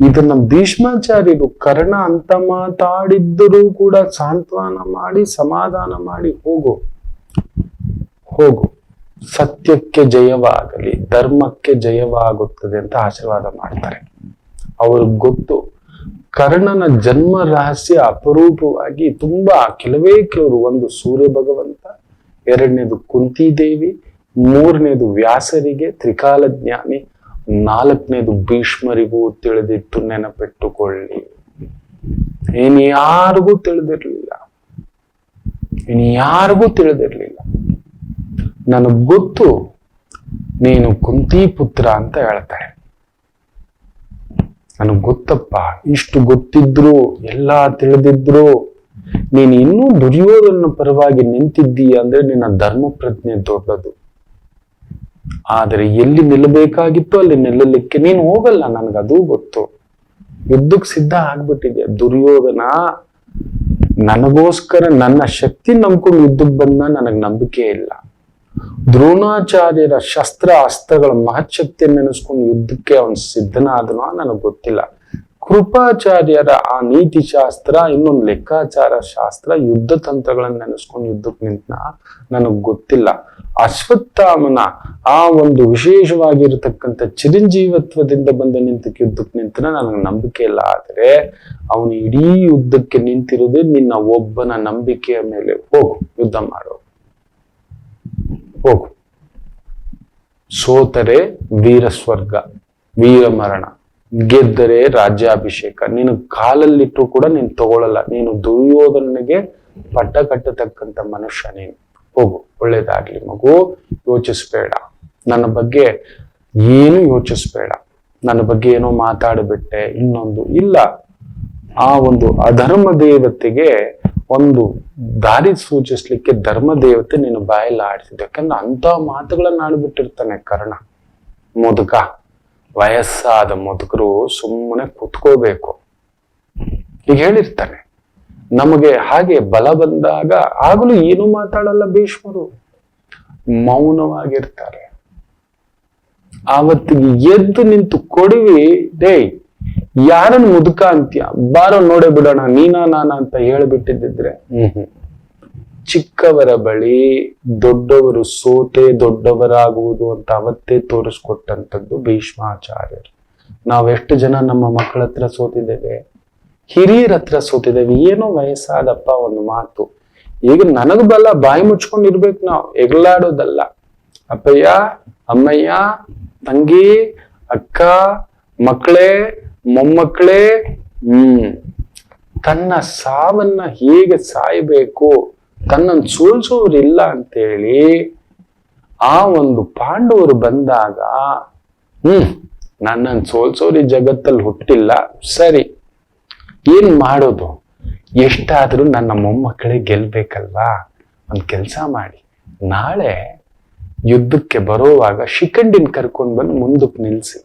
ಇದನ್ನ ಭೀಷ್ಮಾಚಾರ್ಯರು ಕರ್ಣ ಅಂತ ಮಾತಾಡಿದ್ದರೂ ಕೂಡ ಸಾಂತ್ವನ ಮಾಡಿ, ಸಮಾಧಾನ ಮಾಡಿ, ಹೋಗು ಹೋಗು, ಸತ್ಯಕ್ಕೆ ಜಯವಾಗಲಿ, ಧರ್ಮಕ್ಕೆ ಜಯವಾಗುತ್ತದೆ ಅಂತ ಆಶೀರ್ವಾದ ಮಾಡ್ತಾರೆ. ಅವ್ರಿಗೆ ಗೊತ್ತು ಕರ್ಣನ ಜನ್ಮ ರಹಸ್ಯ ಅಪರೂಪವಾಗಿ ತುಂಬಾ ಕೆಲವೇ ಕೆಲವರು. ಒಂದು ಸೂರ್ಯ ಭಗವಂತ, ಎರಡನೇದು ಕುಂತಿದೇವಿ, ಮೂರನೇದು ವ್ಯಾಸರಿಗೆ ತ್ರಿಕಾಲ ಜ್ಞಾನಿ, ನಾಲ್ಕನೇದು ಭೀಷ್ಮರಿಗೂ ತಿಳಿದಿತ್ತು, ನೆನಪಿಟ್ಟುಕೊಳ್ಳಿ. ಇನ್ಯಾರಿಗೂ ತಿಳಿದಿರ್ಲಿಲ್ಲ, ಇನ್ಯಾರಿಗೂ ತಿಳಿದಿರ್ಲಿಲ್ಲ. ನನಗ್ ಗೊತ್ತು ನೀನು ಕುಂತಿ ಪುತ್ರ ಅಂತ ಹೇಳ್ತಾರೆ. ನನಗ್ ಗೊತ್ತಪ್ಪ, ಇಷ್ಟು ಗೊತ್ತಿದ್ರು, ಎಲ್ಲಾ ತಿಳಿದಿದ್ರು, ನೀನು ಇನ್ನೂ ದುರ್ಯೋಧನ ಪರವಾಗಿ ನಿಂತಿದ್ದೀಯ ಅಂದ್ರೆ ನಿನ್ನ ಧರ್ಮ ಪ್ರಜ್ಞೆ ದೊಡ್ಡದು. ಆದರೆ ಎಲ್ಲಿ ನಿಲ್ಲಬೇಕಾಗಿತ್ತು ಅಲ್ಲಿ ನಿಲ್ಲಲಿಕ್ಕೆ ನೀನು ಹೋಗಲ್ಲ, ನನಗದು ಗೊತ್ತು. ಯುದ್ಧಕ್ಕೆ ಸಿದ್ಧ ಆಗ್ಬಿಟ್ಟಿದೆ. ದುರ್ಯೋಧನ ನನಗೋಸ್ಕರ ನನ್ನ ಶಕ್ತಿ ನಂಬ್ಕೊಂಡು ಯುದ್ಧಕ್ಕೆ ಬಂದ, ನನಗ್ ನಂಬಿಕೆ ಇಲ್ಲ. ದ್ರೋಣಾಚಾರ್ಯರ ಶಸ್ತ್ರ ಅಸ್ತ್ರಗಳ ಮಹತ್ಶಕ್ತಿಯನ್ನು ನೆನೆಸ್ಕೊಂಡು ಯುದ್ಧಕ್ಕೆ ಅವನು ಸಿದ್ಧನಾದನೋ ನನಗ್ ಗೊತ್ತಿಲ್ಲ. ಕೃಪಾಚಾರ್ಯರ ಆ ನೀತಿ ಶಾಸ್ತ್ರ, ಇನ್ನೊಂದು ಲೆಕ್ಕಾಚಾರ ಶಾಸ್ತ್ರ, ಯುದ್ಧ ತಂತ್ರಗಳನ್ನ ನೆನೆಸ್ಕೊಂಡು ಯುದ್ಧಕ್ಕೆ ನಿಂತನ ನನಗ್ ಗೊತ್ತಿಲ್ಲ. ಅಶ್ವತ್ಥಾಮನ ಆ ಒಂದು ವಿಶೇಷವಾಗಿರತಕ್ಕಂಥ ಚಿರಂಜೀವತ್ವದಿಂದ ಬಂದ ನಿಂತಕ್ಕೆ ಯುದ್ಧಕ್ಕೆ ನಿಂತನ ನನಗೆ ನಂಬಿಕೆ ಇಲ್ಲ. ಆದರೆ ಅವನು ಇಡೀ ಯುದ್ಧಕ್ಕೆ ನಿಂತಿರುವುದೇ ನಿನ್ನ ಒಬ್ಬನ ನಂಬಿಕೆಯ ಮೇಲೆ. ಹೋಗು, ಯುದ್ಧ ಮಾಡು, ಹೋಗು. ಸೋತರೆ ವೀರ ಸ್ವರ್ಗ, ವೀರ ಮರಣ, ಗೆದ್ದರೆ ರಾಜ್ಯಾಭಿಷೇಕ. ನೀನು ಕಾಲಲ್ಲಿಟ್ಟರು ಕೂಡ ನೀನು ತಗೊಳ್ಳಲ್ಲ. ನೀನು ದುರ್ಯೋಧನಿಗೆ ಪಟ್ಟ ಕಟ್ಟತಕ್ಕಂಥ ಮನುಷ್ಯ ನೀನು. ಹೋಗು, ಒಳ್ಳೇದಾಗ್ಲಿ ಮಗು. ಯೋಚಿಸ್ಬೇಡ, ನನ್ನ ಬಗ್ಗೆ ಏನು ಯೋಚಿಸ್ಬೇಡ. ನನ್ನ ಬಗ್ಗೆ ಏನೋ ಮಾತಾಡ್ಬಿಟ್ಟೆ, ಇನ್ನೊಂದು ಇಲ್ಲ. ಆ ಒಂದು ಅಧರ್ಮ ದೇವತೆಗೆ ಒಂದು ದಾರಿ ಸೂಚಿಸ್ಲಿಕ್ಕೆ ಧರ್ಮ ದೇವತೆ ನೀನು ಬಾಯಲ್ಲಿ ಆಡ್ತಿದ್ದೆ. ಯಾಕಂದ್ರೆ ಅಂತ ಮಾತುಗಳನ್ನ ಆಡ್ಬಿಟ್ಟಿರ್ತಾನೆ ಕರ್ಣ. ಮುದುಕ, ವಯಸ್ಸಾದ ಮುದುಕರು ಸುಮ್ಮನೆ ಕುತ್ಕೋಬೇಕು ಈಗ ಹೇಳಿರ್ತಾನೆ. ನಮಗೆ ಹಾಗೆ ಬಲ ಬಂದಾಗ ಆಗಲೂ ಏನು ಮಾತಾಡಲ್ಲ ಭೀಷ್ಮರು, ಮೌನವಾಗಿರ್ತಾರೆ. ಆವತ್ತಿಗೆ ಎದ್ದು ನಿಂತು ಕೊಡುವಿ, ಡೇ ಯಾರನ್ನು ಮುದುಕ ಅಂತ್ಯ, ಬಾರೋ ನೋಡೇ ಬಿಡೋಣ, ನೀನಾ ನಾನ ಅಂತ ಹೇಳ್ಬಿಟ್ಟಿದ್ದಿದ್ರೆ ಚಿಕ್ಕವರ ಬಳಿ ದೊಡ್ಡವರು ಸೋತೆ ದೊಡ್ಡವರಾಗುವುದು ಅಂತ ಅವತ್ತೇ ತೋರಿಸ್ಕೊಟ್ಟಂಥದ್ದು ಭೀಷ್ಮಾಚಾರ್ಯರು. ನಾವೆಷ್ಟು ಜನ ನಮ್ಮ ಮಕ್ಕಳ ಹತ್ರ ಸೋತಿದ್ದೇವೆ, ಹಿರಿಯರ ಹತ್ರ ಸೋತಿದ್ದೇವೆ. ಏನೋ ವಯಸ್ಸಾದಪ್ಪ ಒಂದು ಮಾತು, ಈಗ ನನಗ್ ಬಲ್ಲ, ಬಾಯಿ ಮುಚ್ಕೊಂಡಿರ್ಬೇಕು ನಾವು, ಎಗಲಾಡೋದಲ್ಲ. ಅಪ್ಪಯ್ಯ, ಅಮ್ಮಯ್ಯ, ತಂಗಿ, ಅಕ್ಕ, ಮಕ್ಕಳೇ, ಮೊಮ್ಮಕ್ಕಳೇ, ತನ್ನ ಸಾವನ್ನ ಹೇಗೆ ಸಾಯಬೇಕು, ತನ್ನನ್ನು ಸೋಲ್ಸೋರಿಲ್ಲ ಅಂತೇಳಿ ಆ ಒಂದು ಪಾಂಡವರು ಬಂದಾಗ ನನ್ನನ್ನು ಸೋಲ್ಸೋರಿ ಜಗತ್ತಲ್ಲಿ ಹುಟ್ಟಿಲ್ಲ, ಸರಿ ಏನ್ ಮಾಡೋದು, ಎಷ್ಟಾದ್ರೂ ನನ್ನ ಮೊಮ್ಮಕ್ಕಳೇ ಗೆಲ್ಬೇಕಲ್ವಾ? ಒಂದ್ ಕೆಲ್ಸ ಮಾಡಿ, ನಾಳೆ ಯುದ್ಧಕ್ಕೆ ಬರೋವಾಗ ಶಿಖಂಡಿನ ಕರ್ಕೊಂಡು ಬಂದು ಮುಂದಕ್ಕೆ ನಿಲ್ಸಿ.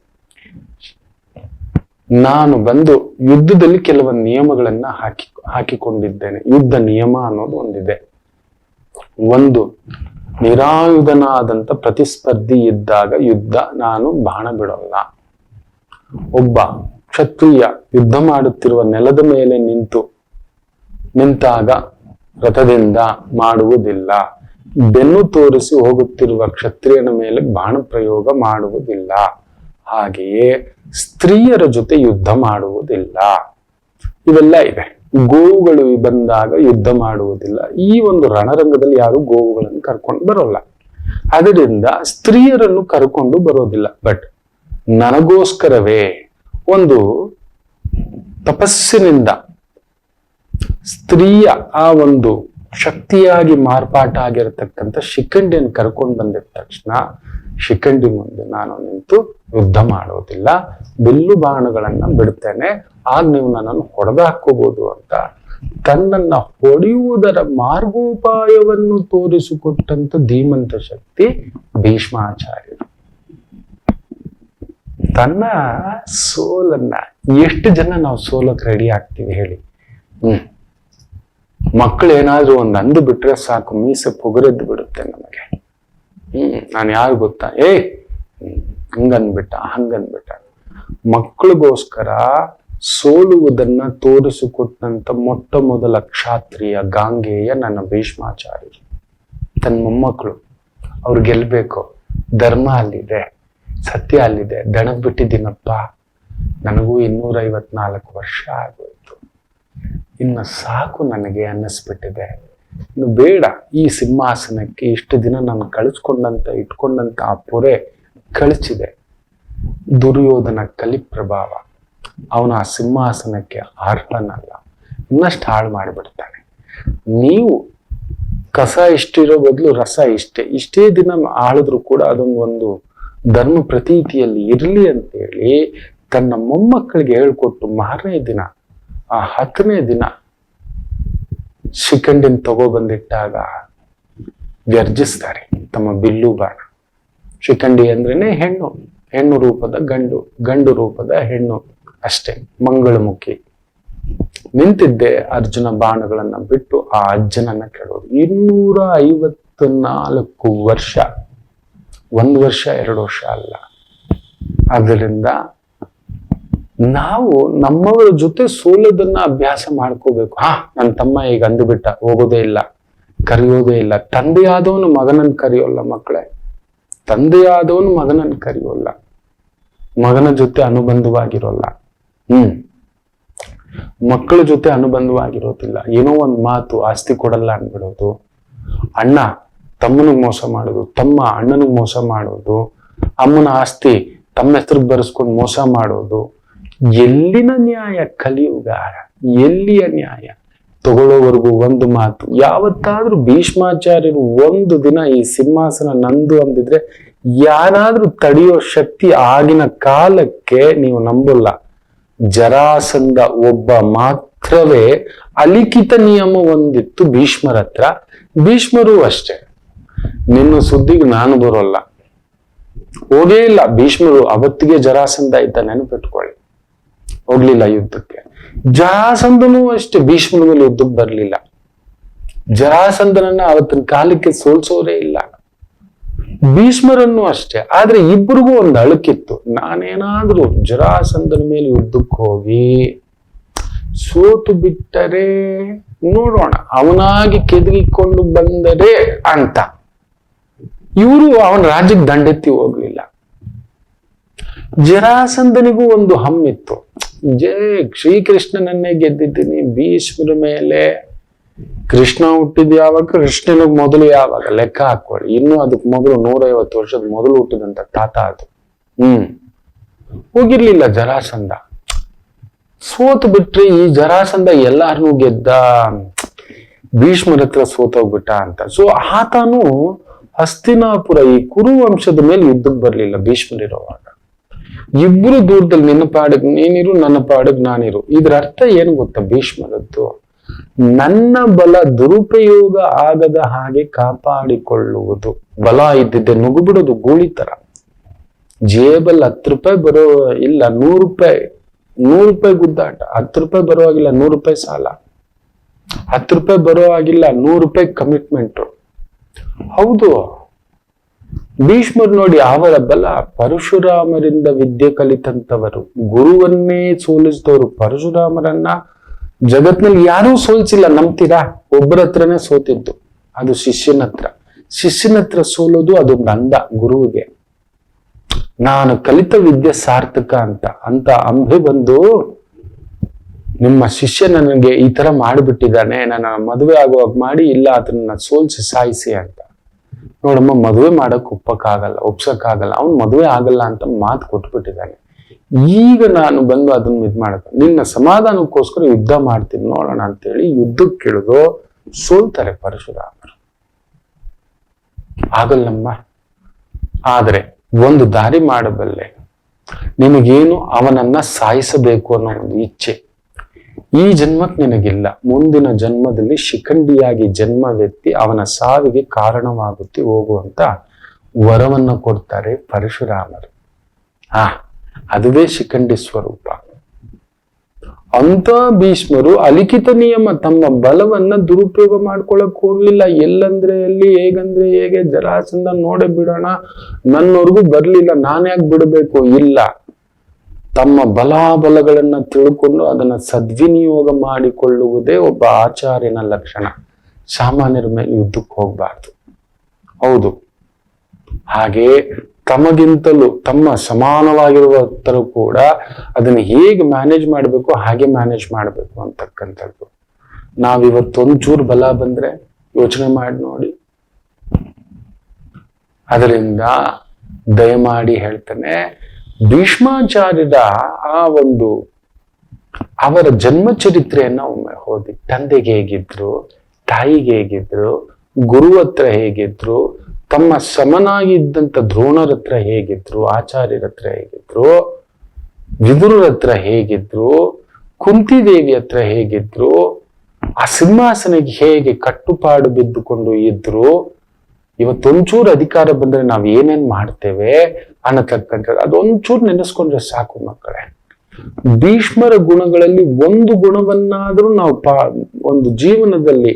ನಾನು ಬಂದು ಯುದ್ಧದಲ್ಲಿ ಕೆಲವೊಂದು ನಿಯಮಗಳನ್ನ ಹಾಕಿಕೊಂಡಿದ್ದೇನೆ. ಯುದ್ಧ ನಿಯಮ ಅನ್ನೋದು ಒಂದಿದೆ. ಒಂದು, ನಿರಾಯುಧನಾದಂತ ಪ್ರತಿಸ್ಪರ್ಧಿ ಇದ್ದಾಗ ಯುದ್ಧ ನಾನು ಬಾಣ ಬಿಡೋಲ್ಲ. ಒಬ್ಬ ಕ್ಷತ್ರಿಯ ಯುದ್ಧ ಮಾಡುತ್ತಿರುವ ನೆಲದ ಮೇಲೆ ನಿಂತಾಗ ರಥದಿಂದ ಮಾಡುವುದಿಲ್ಲ. ಬೆನ್ನು ತೋರಿಸಿ ಹೋಗುತ್ತಿರುವ ಕ್ಷತ್ರಿಯನ ಮೇಲೆ ಬಾಣ ಪ್ರಯೋಗ ಮಾಡುವುದಿಲ್ಲ. ಹಾಗೆಯೇ ಸ್ತ್ರೀಯರ ಜೊತೆ ಯುದ್ಧ ಮಾಡುವುದಿಲ್ಲ. ಇವೆಲ್ಲ ಇದೆ. ಗೋವುಗಳು ಬಂದಾಗ ಯುದ್ಧ ಮಾಡುವುದಿಲ್ಲ. ಈ ಒಂದು ರಣರಂಗದಲ್ಲಿ ಯಾರು ಗೋವುಗಳನ್ನು ಕರ್ಕೊಂಡು ಬರೋಲ್ಲ. ಅದರಿಂದ ಸ್ತ್ರೀಯರನ್ನು ಕರ್ಕೊಂಡು ಬರೋದಿಲ್ಲ. ಬಟ್ ನನಗೋಸ್ಕರವೇ ಒಂದು ತಪಸ್ಸಿನಿಂದ ಸ್ತ್ರೀಯ ಆ ಒಂದು ಶಕ್ತಿಯಾಗಿ ಮಾರ್ಪಾಟ ಆಗಿರತಕ್ಕಂಥ ಶಿಖಂಡಿಯನ್ನು ಕರ್ಕೊಂಡು ಬಂದಿದ ತಕ್ಷಣ ಶಿಖಂಡಿ ಮುಂದೆ ನಾನು ನಿಂತು ಯುದ್ಧ ಮಾಡೋದಿಲ್ಲ, ಬಿಲ್ಲು ಬಾಣಗಳನ್ನ ಬಿಡ್ತೇನೆ, ಆಗ ನೀವು ನನ್ನನ್ನು ಹೊಡೆದು ಹಾಕೋಬಹುದು ಅಂತ ತನ್ನನ್ನ ಹೊಡೆಯುವುದರ ಮಾರ್ಗೋಪಾಯವನ್ನು ತೋರಿಸಿಕೊಟ್ಟಂತ ಧೀಮಂತ ಶಕ್ತಿ ಭೀಷ್ಮಾಚಾರ್ಯರು. ತನ್ನ ಸೋಲನ್ನ ಎಷ್ಟು ಜನ ನಾವು ಸೋಲಕ್ ರೆಡಿ ಆಗ್ತೀವಿ ಹೇಳಿ? ಮಕ್ಕಳು ಏನಾದ್ರೂ ಒಂದು ಅಂದು ಬಿಟ್ರೆ ಸಾಕು, ಮೀಸೆ ಪೊಗರೆದ್ದು ಬಿಡುತ್ತೆ ನಮಗೆ. ನಾನು ಯಾರು ಗೊತ್ತಾ? ಹಂಗನ್ಬಿಟ್ಟ. ಮಕ್ಕಳಿಗೋಸ್ಕರ ಸೋಲುವುದನ್ನ ತೋರಿಸಿಕೊಟ್ಟಂತ ಮೊಟ್ಟ ಮೊದಲ ಕ್ಷಾತ್ರಿಯ ಗಾಂಗೇಯ ನನ್ನ ಭೀಷ್ಮಾಚಾರ್ಯರು. ತನ್ನ ಮೊಮ್ಮಕ್ಕಳು ಅವ್ರು ಗೆಲ್ಬೇಕು, ಧರ್ಮ ಅಲ್ಲಿದೆ, ಸತ್ಯ ಅಲ್ಲಿದೆ, ದಣಗ್ ಬಿಟ್ಟಿದ್ದೀನಪ್ಪ, ನನಗೂ 254 ವರ್ಷ ಆಗೋಯ್ತು, ಇನ್ನು ಸಾಕು ನನಗೆ ಅನ್ನಿಸ್ಬಿಟ್ಟಿದೆ, ಇನ್ನು ಬೇಡ ಈ ಸಿಂಹಾಸನಕ್ಕೆ. ಇಷ್ಟು ದಿನ ನಾನು ಇಟ್ಕೊಂಡಂತ ಆ ಪೊರೆ ಕಳಚಿದೆ. ದುರ್ಯೋಧನ ಕಲಿಪ್ರಭಾವ, ಅವನ ಆ ಸಿಂಹಾಸನಕ್ಕೆ ಅರ್ಹನಲ್ಲ, ಇನ್ನಷ್ಟು ಹಾಳು ಮಾಡಿಬಿಡ್ತಾನೆ. ನೀವು ಕಸ ಇಷ್ಟಿರೋ ಬದಲು ರಸ ಇಷ್ಟೇ ದಿನ ಆಳಿದ್ರು ಕೂಡ ಅದೊಂದು ಧರ್ಮ ಪ್ರತೀತಿಯಲ್ಲಿ ಇರ್ಲಿ ಅಂತೇಳಿ ತನ್ನ ಮೊಮ್ಮಕ್ಕಳಿಗೆ ಹೇಳ್ಕೊಟ್ಟು ಮಾರನೇ ದಿನ, ಆ 10ನೇ ದಿನ ಶಿಖಂಡಿನ ತಗೊಬಂದಿಟ್ಟಾಗ ಗರ್ಜಿಸ್ತಾರೆ ತಮ್ಮ ಬಿಲ್ಲು ಬಾಣ. ಶಿಖಂಡಿ ಅಂದ್ರೇನೆ ಹೆಣ್ಣು ರೂಪದ ಗಂಡು ರೂಪದ ಹೆಣ್ಣು ಅಷ್ಟೇ, ಮಂಗಳಮುಖಿ. ನಿಂತಿದ್ದೆ ಅರ್ಜುನ ಬಾಣಗಳನ್ನ ಬಿಟ್ಟು ಆ ಅಜ್ಜನನ್ನ ಕೆಡೋದು. 254 ವರ್ಷ, 1 ವರ್ಷ 2 ವರ್ಷ ಅಲ್ಲ. ಆದ್ದರಿಂದ ನಾವು ನಮ್ಮವರ ಜೊತೆ ಸೋಲೋದನ್ನ ಅಭ್ಯಾಸ ಮಾಡ್ಕೋಬೇಕು. ನನ್ನ ತಮ್ಮ ಈಗ ಅಂದುಬಿಟ್ಟ, ಹೋಗೋದೇ ಇಲ್ಲ, ಕರೆಯೋದೇ ಇಲ್ಲ. ತಂದೆಯಾದವನು ಮಗನನ್ನು ಕರೆಯೋಲ್ಲ ಮಕ್ಕಳೇ, ತಂದೆಯಾದವನು ಮಗನನ್ನು ಕರೆಯೋಲ್ಲ, ಮಗನ ಜೊತೆ ಅನುಬಂಧವಾಗಿರೋಲ್ಲ, ಮಕ್ಕಳ ಜೊತೆ ಅನುಬಂಧವಾಗಿರೋದಿಲ್ಲ. ಏನೋ ಒಂದು ಮಾತು ಆಸ್ತಿ ಕೊಡಲ್ಲ ಅನ್ಬಿಡೋದು, ಅಣ್ಣ ತಮ್ಮನಿಗೆ ಮೋಸ ಮಾಡೋದು, ತಮ್ಮ ಅಣ್ಣನಿಗೆ ಮೋಸ ಮಾಡೋದು, ಅಮ್ಮನ ಆಸ್ತಿ ತಮ್ಮ ಹೆಸರಿಗೆ ಬರೆಸ್ಕೊಂಡು ಮೋಸ ಮಾಡೋದು. ಎಲ್ಲಿನ ನ್ಯಾಯ ಕಲಿಯುಗ? ಎಲ್ಲಿಯ ನ್ಯಾಯ? ತಗೊಳ್ಳೋವರೆಗೂ ಒಂದು ಮಾತು. ಯಾವತ್ತಾದ್ರೂ ಭೀಷ್ಮಾಚಾರ್ಯರು ಒಂದು ದಿನ ಈ ಸಿಂಹಾಸನ ನಂದು ಅಂದಿದ್ರೆ ಯಾರಾದ್ರೂ ತಡೆಯೋ ಶಕ್ತಿ ಆಗಿನ ಕಾಲಕ್ಕೆ ನೀವು ನಂಬಲ್ಲ. ಜರಾಸಂಧ ಒಬ್ಬ ಮಾತ್ರವೇ ಅಲಿಖಿತ ನಿಯಮ ಒಂದಿತ್ತು ಭೀಷ್ಮರ ಹತ್ರ. ಭೀಷ್ಮರು ಅಷ್ಟೇ, ನಿನ್ನ ಸುದ್ದಿಗೆ ನಾನು ಬರೋಲ್ಲ, ಹೋಗೇ ಇಲ್ಲ ಭೀಷ್ಮರು. ಅವತ್ತಿಗೆ ಜರಾಸಂಧ ಇದ್ದ, ನೆನಪಿಟ್ಕೊಳ್ಳಿ, ಹೋಗ್ಲಿಲ್ಲ ಯುದ್ಧಕ್ಕೆ. ಜರಾಸಂಧನೂ ಅಷ್ಟೇ ಭೀಷ್ಮನ ಮೇಲೆ ಯುದ್ಧಕ್ಕೆ ಬರ್ಲಿಲ್ಲ. ಜರಾಸಂಧನನ್ನ ಅವತ್ತಿನ ಕಾಲಕ್ಕೆ ಸೋಲ್ಸೋರೇ ಇಲ್ಲ. ಭೀಷ್ಮರನ್ನು ಅಷ್ಟೇ. ಆದ್ರೆ ಇಬ್ಬರಿಗೂ ಒಂದು ಅಳುಕಿತ್ತು, ನಾನೇನಾದ್ರೂ ಜರಾಸಂಧನ ಮೇಲೆ ಯುದ್ಧಕ್ಕೆ ಹೋಗಿ ಸೋತು ಬಿಟ್ಟರೆ ನೋಡೋಣ, ಅವನಾಗಿ ಕೆದಗಿಕೊಂಡು ಬಂದರೆ ಅಂತ. ಇವರು ಅವನ ರಾಜ್ಯಕ್ಕೆ ದಂಡೆತ್ತಿ ಹೋಗ್ಲಿಲ್ಲ. ಜರಾಸಂಧನಿಗೂ ಒಂದು ಹಮ್ಮಿತ್ತು, ಶ್ರೀಕೃಷ್ಣನನ್ನೇ ಗೆದ್ದಿದ್ದೀನಿ, ಭೀಷ್ಮರ ಮೇಲೆ. ಕೃಷ್ಣ ಹುಟ್ಟಿದ ಯಾವಾಗ, ಕೃಷ್ಣನಿಗೆ ಮೊದಲು ಯಾವಾಗ ಲೆಕ್ಕ ಹಾಕೊಳ್ಳಿ, ಇನ್ನು ಅದಕ್ಕೆ ಮೊದಲು 150 ವರ್ಷದ ಮೊದಲು ಹುಟ್ಟಿದಂತ ತಾತ ಅದು. ಹೋಗಿರ್ಲಿಲ್ಲ ಜರಾಸಂಧ. ಸೋತು ಬಿಟ್ರೆ ಈ ಜರಾಸಂಧ ಎಲ್ಲಾರನ್ನೂ ಗೆದ್ದ, ಭೀಷ್ಮರ ಹತ್ರ ಸೋತೋಗ್ಬಿಟ್ಟ ಅಂತ. ಸೊ ಆತನು ಹಸ್ತಿನಾಪುರ ಈ ಕುರುವಂಶದ ಮೇಲೆ ಯುದ್ಧಕ್ಕೆ ಬರ್ಲಿಲ್ಲ ಭೀಷ್ಮರಿರುವಾಗ. ಇಬ್ರು ದೂರದಲ್ಲಿ, ನಿನ್ನ ಪಾಡಿಗೆ ನೀನಿರು, ನನ್ನ ಪಾಡಿಗೆ ನಾನಿರು. ಇದ್ರ ಅರ್ಥ ಏನು ಗೊತ್ತಾ ಭೀಷ್ಮರದ್ದು? ನನ್ನ ಬಲ ದುರುಪಯೋಗ ಆಗದ ಹಾಗೆ ಕಾಪಾಡಿಕೊಳ್ಳುವುದು. ಬಲ ಇದ್ದಿದ್ದೆ ನುಗ್ಗುಬಿಡೋದು ಗೂಳಿ ತರ. ಜೇಬಲ್ 10 ರೂಪಾಯಿ ಬರೋ ಇಲ್ಲ, 100 ರೂಪಾಯಿ ಗುದ್ದಾಟ. 10 ರೂಪಾಯಿ ಬರೋ ಆಗಿಲ್ಲ, 100 ರೂಪಾಯಿ ಸಾಲ. 10 ರೂಪಾಯಿ ಬರೋ ಆಗಿಲ್ಲ, 100 ರೂಪಾಯಿ ಕಮಿಟ್ಮೆಂಟ್. ಹೌದು, ಭೀಷ್ಮರು ನೋಡಿ, ಅವರ ಬಲ ಪರಶುರಾಮರಿಂದ ವಿದ್ಯೆ ಕಲಿತಂತವರು, ಗುರುವನ್ನೇ ಸೋಲಿಸಿದವರು. ಪರಶುರಾಮರನ್ನ ಜಗತ್ನಲ್ಲಿ ಯಾರೂ ಸೋಲ್ಸಿಲ್ಲ, ನಂಬ್ತೀರಾ? ಒಬ್ಬರ ಹತ್ರನೇ ಸೋತಿದ್ದು, ಅದು ಶಿಷ್ಯನ ಹತ್ರ. ಶಿಷ್ಯನ ಹತ್ರ ಸೋಲೋದು ಅದು ನಂದ ಗುರುವಿಗೆ. ನಾನು ಕಲಿತ ವಿದ್ಯೆ ಸಾರ್ಥಕ ಅಂತ ಅಂಬೆ ಬಂದು, ನಿಮ್ಮ ಶಿಷ್ಯ ನನಗೆ ಈ ತರ ಮಾಡಿಬಿಟ್ಟಿದ್ದಾನೆ, ನನ್ನ ಮದುವೆ ಆಗುವಾಗ ಮಾಡಿ, ಇಲ್ಲ ಅದನ್ನ ಸೋಲ್ಸಿ ಸಾಯಿಸಿ ಅಂತ. ನೋಡಮ್ಮ, ಮದುವೆ ಮಾಡಕ್ ಒಪ್ಸಕ್ಕಾಗಲ್ಲ, ಅವ್ನು ಮದುವೆ ಆಗಲ್ಲ ಅಂತ ಮಾತು ಕೊಟ್ಬಿಟ್ಟಿದ್ದಾನೆ. ಈಗ ನಾನು ಬಂದು ಅದನ್ನ ಮಾಡಕ, ನಿನ್ನ ಸಮಾಧಾನಕ್ಕೋಸ್ಕರ ಯುದ್ಧ ಮಾಡ್ತೀನಿ ನೋಡೋಣ ಅಂತೇಳಿ ಯುದ್ಧಕ್ಕೆ ಕೇಳಿದು ಸೋಲ್ತಾರೆ ಪರಶುರಾಮರು. ಆಗಲ್ಲಮ್ಮ, ಆದ್ರೆ ಒಂದು ದಾರಿ ಮಾಡಬಲ್ಲೆ. ನಿನಗೇನು ಅವನನ್ನ ಸಾಯಿಸಬೇಕು ಅನ್ನೋ ಒಂದು ಇಚ್ಛೆ ಈ ಜನ್ಮಕ್ಕೆ ನಿನಗಿಲ್ಲ. ಮುಂದಿನ ಜನ್ಮದಲ್ಲಿ ಶಿಖಂಡಿಯಾಗಿ ಜನ್ಮವೆತ್ತಿ ಅವನ ಸಾವಿಗೆ ಕಾರಣವಾಗುತ್ತೆ ಹೋಗುವಂತ ವರವನ್ನ ಕೊಡ್ತಾರೆ ಪರಶುರಾಮರು. ಅದುವೇ ಶಿಖಂಡಿ ಸ್ವರೂಪ. ಅಂತ ಭೀಷ್ಮರು ಅಲಿಖಿತ ನಿಯಮ, ತಮ್ಮ ಬಲವನ್ನ ದುರುಪಯೋಗ ಮಾಡ್ಕೊಳಕ್ ಹೋಗ್ಲಿಲ್ಲ. ಎಲ್ಲಂದ್ರೆ ಎಲ್ಲಿ, ಹೇಗಂದ್ರೆ ಹೇಗೆ, ಜರಾಸಂಧ ನೋಡೇ ಬಿಡೋಣ, ನನ್ನವರೆಗೂ ಬರ್ಲಿಲ್ಲ, ನಾನ್ಯಾಕೆ ಬಿಡಬೇಕು, ಇಲ್ಲ. ತಮ್ಮ ಬಲಾಬಲಗಳನ್ನ ತಿಳ್ಕೊಂಡು ಅದನ್ನ ಸದ್ವಿನಿಯೋಗ ಮಾಡಿಕೊಳ್ಳುವುದೇ ಒಬ್ಬ ಆಚಾರ್ಯನ ಲಕ್ಷಣ. ಸಾಮಾನ್ಯರ ಮೇಲೆ ಯುದ್ಧಕ್ಕೆ ಹೋಗ್ಬಾರ್ದು. ಹೌದು, ಹಾಗೆ ತಮಗಿಂತಲೂ ತಮ್ಮ ಸಮಾನವಾಗಿರುವವರು ಕೂಡ ಅದನ್ನ ಹೇಗೆ ಮ್ಯಾನೇಜ್ ಮಾಡಬೇಕು ಹಾಗೆ ಮ್ಯಾನೇಜ್ ಮಾಡಬೇಕು ಅಂತಕ್ಕಂಥದ್ದು. ನಾವಿವತ್ತೊಂಚೂರು ಬಲ ಬಂದ್ರೆ ಯೋಚನೆ ಮಾಡಿ ನೋಡಿ. ಅದರಿಂದ ದಯಮಾಡಿ ಹೇಳ್ತಾನೆ, ಭೀಷ್ಮಾಚಾರ್ಯರ ಅವರ ಜನ್ಮ ಚರಿತ್ರೆಯನ್ನ ಒಮ್ಮೆ ಓದಿ. ತಂದೆಗೆ ಹೇಗಿದ್ರು, ತಾಯಿಗೆ ಹೇಗಿದ್ರು, ಗುರು ಹತ್ರ ಹೇಗಿದ್ರು, ತಮ್ಮ ಸಮನಾಗಿದ್ದಂತ ದ್ರೋಣರ ಹತ್ರ ಹೇಗಿದ್ರು, ಆಚಾರ್ಯರ ಹತ್ರ ಹೇಗಿದ್ರು, ವಿದುರರ ಹತ್ರ ಹೇಗಿದ್ರು, ಕುಂತಿದೇವಿ ಹತ್ರ ಹೇಗಿದ್ರು, ಆ ಸಿಂಹಾಸನಿಗೆ ಹೇಗೆ ಕಟ್ಟುಪಾಡು ಬಿದ್ದುಕೊಂಡು ಇದ್ರು. ಇವತ್ತೊಂಚೂರು ಅಧಿಕಾರ ಬಂದ್ರೆ ನಾವ್ ಏನೇನ್ ಮಾಡ್ತೇವೆ ಅನ್ನತಕ್ಕಂಥದ್ದು ಅದೊಂಚೂರು ನೆನೆಸ್ಕೊಂಡ್ರೆ ಸಾಕು ಮಕ್ಕಳೇ. ಭೀಷ್ಮರ ಗುಣಗಳಲ್ಲಿ ಒಂದು ಗುಣವನ್ನಾದ್ರೂ ನಾವು ಒಂದು ಜೀವನದಲ್ಲಿ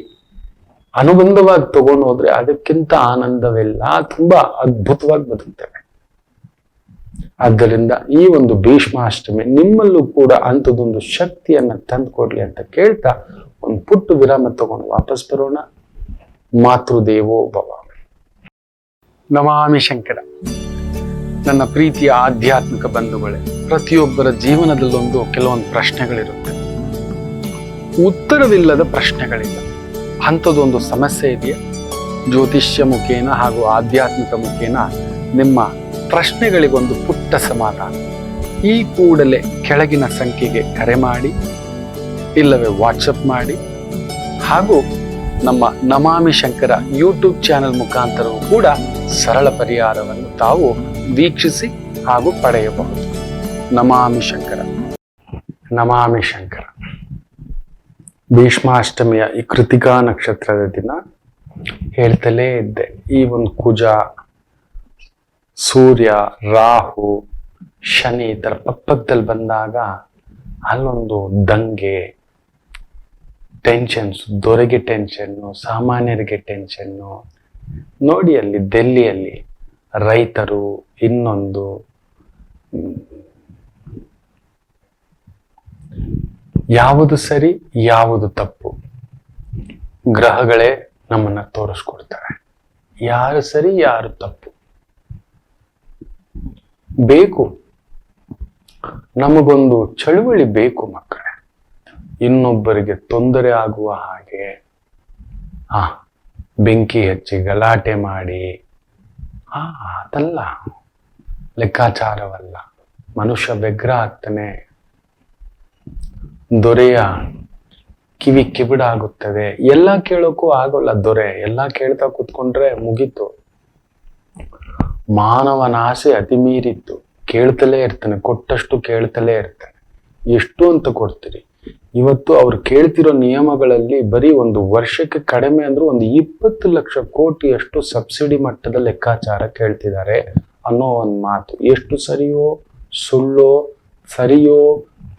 ಅನುಬಂಧವಾಗಿ ತಗೊಂಡು ಹೋದ್ರೆ ಅದಕ್ಕಿಂತ ಆನಂದವಿಲ್ಲ. ತುಂಬಾ ಅದ್ಭುತವಾಗಿ ಬದುಕ್ತೇವೆ. ಆದ್ದರಿಂದ ಈ ಒಂದು ಭೀಷ್ಮಾಷ್ಟಮಿ ನಿಮ್ಮಲ್ಲೂ ಕೂಡ ಅಂಥದ್ದೊಂದು ಶಕ್ತಿಯನ್ನ ತಂದು ಕೊಡ್ಲಿ ಅಂತ ಕೇಳ್ತಾ ಒಂದು ಪುಟ್ಟ ವಿರಾಮ ತಗೊಂಡು ವಾಪಸ್ ಬರೋಣ. ಮಾತೃದೇವೋ ಭವ. ನಮಾಮಿ ಶಂಕರ. ನನ್ನ ಪ್ರೀತಿಯ ಆಧ್ಯಾತ್ಮಿಕ ಬಂಧುಗಳೇ, ಪ್ರತಿಯೊಬ್ಬರ ಜೀವನದಲ್ಲೊಂದು ಕೆಲವೊಂದು ಪ್ರಶ್ನೆಗಳಿರುತ್ತೆ, ಉತ್ತರವಿಲ್ಲದ ಪ್ರಶ್ನೆಗಳಿಲ್ಲ. ಅಂಥದ್ದೊಂದು ಸಮಸ್ಯೆ ಇದೆಯಾ? ಜ್ಯೋತಿಷ್ಯ ಮುಖೇನ ಹಾಗೂ ಆಧ್ಯಾತ್ಮಿಕ ಮುಖೇನ ನಿಮ್ಮ ಪ್ರಶ್ನೆಗಳಿಗೊಂದು ಪುಟ್ಟ ಸಮಾಧಾನ. ಈ ಕೂಡಲೇ ಕೆಳಗಿನ ಸಂಖ್ಯೆಗೆ ಕರೆ ಮಾಡಿ, ಇಲ್ಲವೇ ವಾಟ್ಸಪ್ ಮಾಡಿ, ಹಾಗೂ ನಮ್ಮ ನಮಾಮಿ ಶಂಕರ ಯೂಟ್ಯೂಬ್ ಚಾನೆಲ್ ಮುಖಾಂತರವೂ ಕೂಡ ಸರಳ ಪರಿಹಾರವನ್ನು ತಾವು ವೀಕ್ಷಿಸಿ ಹಾಗೂ ಪಡೆಯಬಹುದು. ನಮಾಮಿ ಶಂಕರ. ನಮಾಮಿ ಶಂಕರ. ಭೀಷ್ಮಾಷ್ಟಮಿಯ ಈ ಕೃತಿಕಾ ನಕ್ಷತ್ರದ ದಿನ ಹೇಳ್ತಲೇ ಇದ್ದೆ, ಈ ಒಂದು ಕುಜ, ಸೂರ್ಯ, ರಾಹು, ಶನಿ ಈ ತರ ಪಕ್ಕದಲ್ಲಿ ಬಂದಾಗ ಅಲ್ಲೊಂದು ದಂಗೆ, ಟೆನ್ಷನ್ಸ್, ದೊರೆಗೆ ಟೆನ್ಷನ್ನು, ಸಾಮಾನ್ಯರಿಗೆ ಟೆನ್ಷನ್ನು. ನೋಡಿ ಅಲ್ಲಿ ಡೆಲ್ಲಿಯಲ್ಲಿ ರೈತರು, ಇನ್ನೊಂದು ಯಾವುದು ಸರಿ ಯಾವುದು ತಪ್ಪು ಗ್ರಹಗಳೇ ನಮ್ಮನ್ನ ತೋರಿಸ್ಕೊಡ್ತವೆ. ಯಾರು ಸರಿ ಯಾರು ತಪ್ಪು ಬೇಕು. ನಮಗೊಂದು ಚಳುವಳಿ ಬೇಕು ಮಕ್ಕಳೇ. ಇನ್ನೊಬ್ಬರಿಗೆ ತೊಂದರೆ ಆಗುವ ಹಾಗೆ ಬೆಂಕಿ ಹಚ್ಚಿ ಗಲಾಟೆ ಮಾಡಿ ಅದಲ್ಲ, ಲೆಕ್ಕಾಚಾರವಲ್ಲ. ಮನುಷ್ಯ ಬೆಗ್ರ ಆಗ್ತಾನೆ, ದೊರೆಯ ಕಿವಿಡಾಗುತ್ತದೆ. ಎಲ್ಲ ಕೇಳೋಕ್ಕೂ ಆಗೋಲ್ಲ. ದೊರೆ ಎಲ್ಲ ಕೇಳ್ತಾ ಕೂತ್ಕೊಂಡ್ರೆ ಮುಗೀತು. ಮಾನವನ ಆಸೆ ಅತಿ ಮೀರಿತ್ತು. ಕೇಳ್ತಲೇ ಇರ್ತಾನೆ, ಕೊಟ್ಟಷ್ಟು ಕೇಳ್ತಲೇ ಇರ್ತಾನೆ. ಎಷ್ಟು ಅಂತ ಕೊಡ್ತೀರಿ? ಇವತ್ತು ಅವ್ರು ಕೇಳ್ತಿರೋ ನಿಯಮಗಳಲ್ಲಿ ಬರೀ ಒಂದು ವರ್ಷಕ್ಕೆ ಕಡಿಮೆ ಅಂದ್ರೂ ಒಂದು 20 ಲಕ್ಷ ಕೋಟಿಯಷ್ಟು ಸಬ್ಸಿಡಿ ಮಟ್ಟದ ಲೆಕ್ಕಾಚಾರ ಕೇಳ್ತಿದ್ದಾರೆ ಅನ್ನೋ ಒಂದು ಮಾತು ಎಷ್ಟು ಸರಿಯೋ ಸುಳ್ಳೋ, ಸರಿಯೋ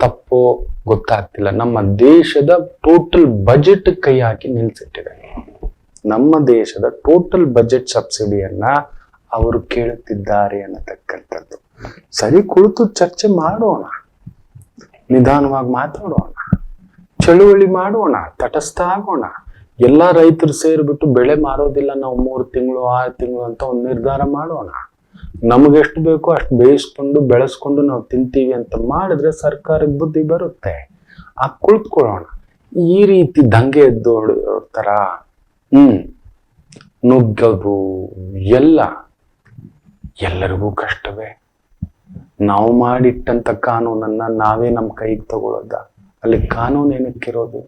ತಪ್ಪೋ ಗೊತ್ತಾಗ್ತಿಲ್ಲ. ನಮ್ಮ ದೇಶದ ಟೋಟಲ್ ಬಜೆಟ್ ಕೈ ಹಾಕಿ ನಿಲ್ಸಿಟ್ಟಿದೆ. ನಮ್ಮ ದೇಶದ ಟೋಟಲ್ ಬಜೆಟ್ ಸಬ್ಸಿಡಿಯನ್ನ ಅವರು ಕೇಳುತ್ತಿದ್ದಾರೆ ಅನ್ನತಕ್ಕಂಥದ್ದು. ಸರಿ, ಕುಳಿತು ಚರ್ಚೆ ಮಾಡೋಣ, ನಿಧಾನವಾಗಿ ಮಾತಾಡೋಣ, ಚಳುವಳಿ ಮಾಡೋಣ, ತಟಸ್ಥ ಆಗೋಣ. ಎಲ್ಲಾ ರೈತರು ಸೇರ್ಬಿಟ್ಟು ಬೆಳೆ ಮಾರೋದಿಲ್ಲ, ನಾವು 3 ತಿಂಗಳು 6 ತಿಂಗಳು ಅಂತ ಒಂದು ನಿರ್ಧಾರ ಮಾಡೋಣ. ನಮಗೆಷ್ಟು ಬೇಕೋ ಅಷ್ಟು ಬೇಯಿಸ್ಕೊಂಡು ಬೆಳೆಸ್ಕೊಂಡು ನಾವು ತಿಂತೀವಿ ಅಂತ ಮಾಡಿದ್ರೆ ಸರ್ಕಾರಕ್ಕೆ ಬುದ್ಧಿ ಬರುತ್ತೆ. ಆ ಕುಳಿತುಕೊಳ್ಳೋಣ. ಈ ರೀತಿ ದಂಗೆ ಎದ್ದೋಡ್ತಾರ ನುಗ್ಗದು ಎಲ್ಲರಿಗೂ ಕಷ್ಟವೇ. ನಾವು ಮಾಡಿಟ್ಟಂತ ಕಾನೂನನ್ನ ನಾವೇ ನಮ್ಮ ಕೈಗೆ ತಗೊಳ್ಳೋದ? ಅಲ್ಲಿ ಕಾನೂನು ಏನಕ್ಕಿರೋದು?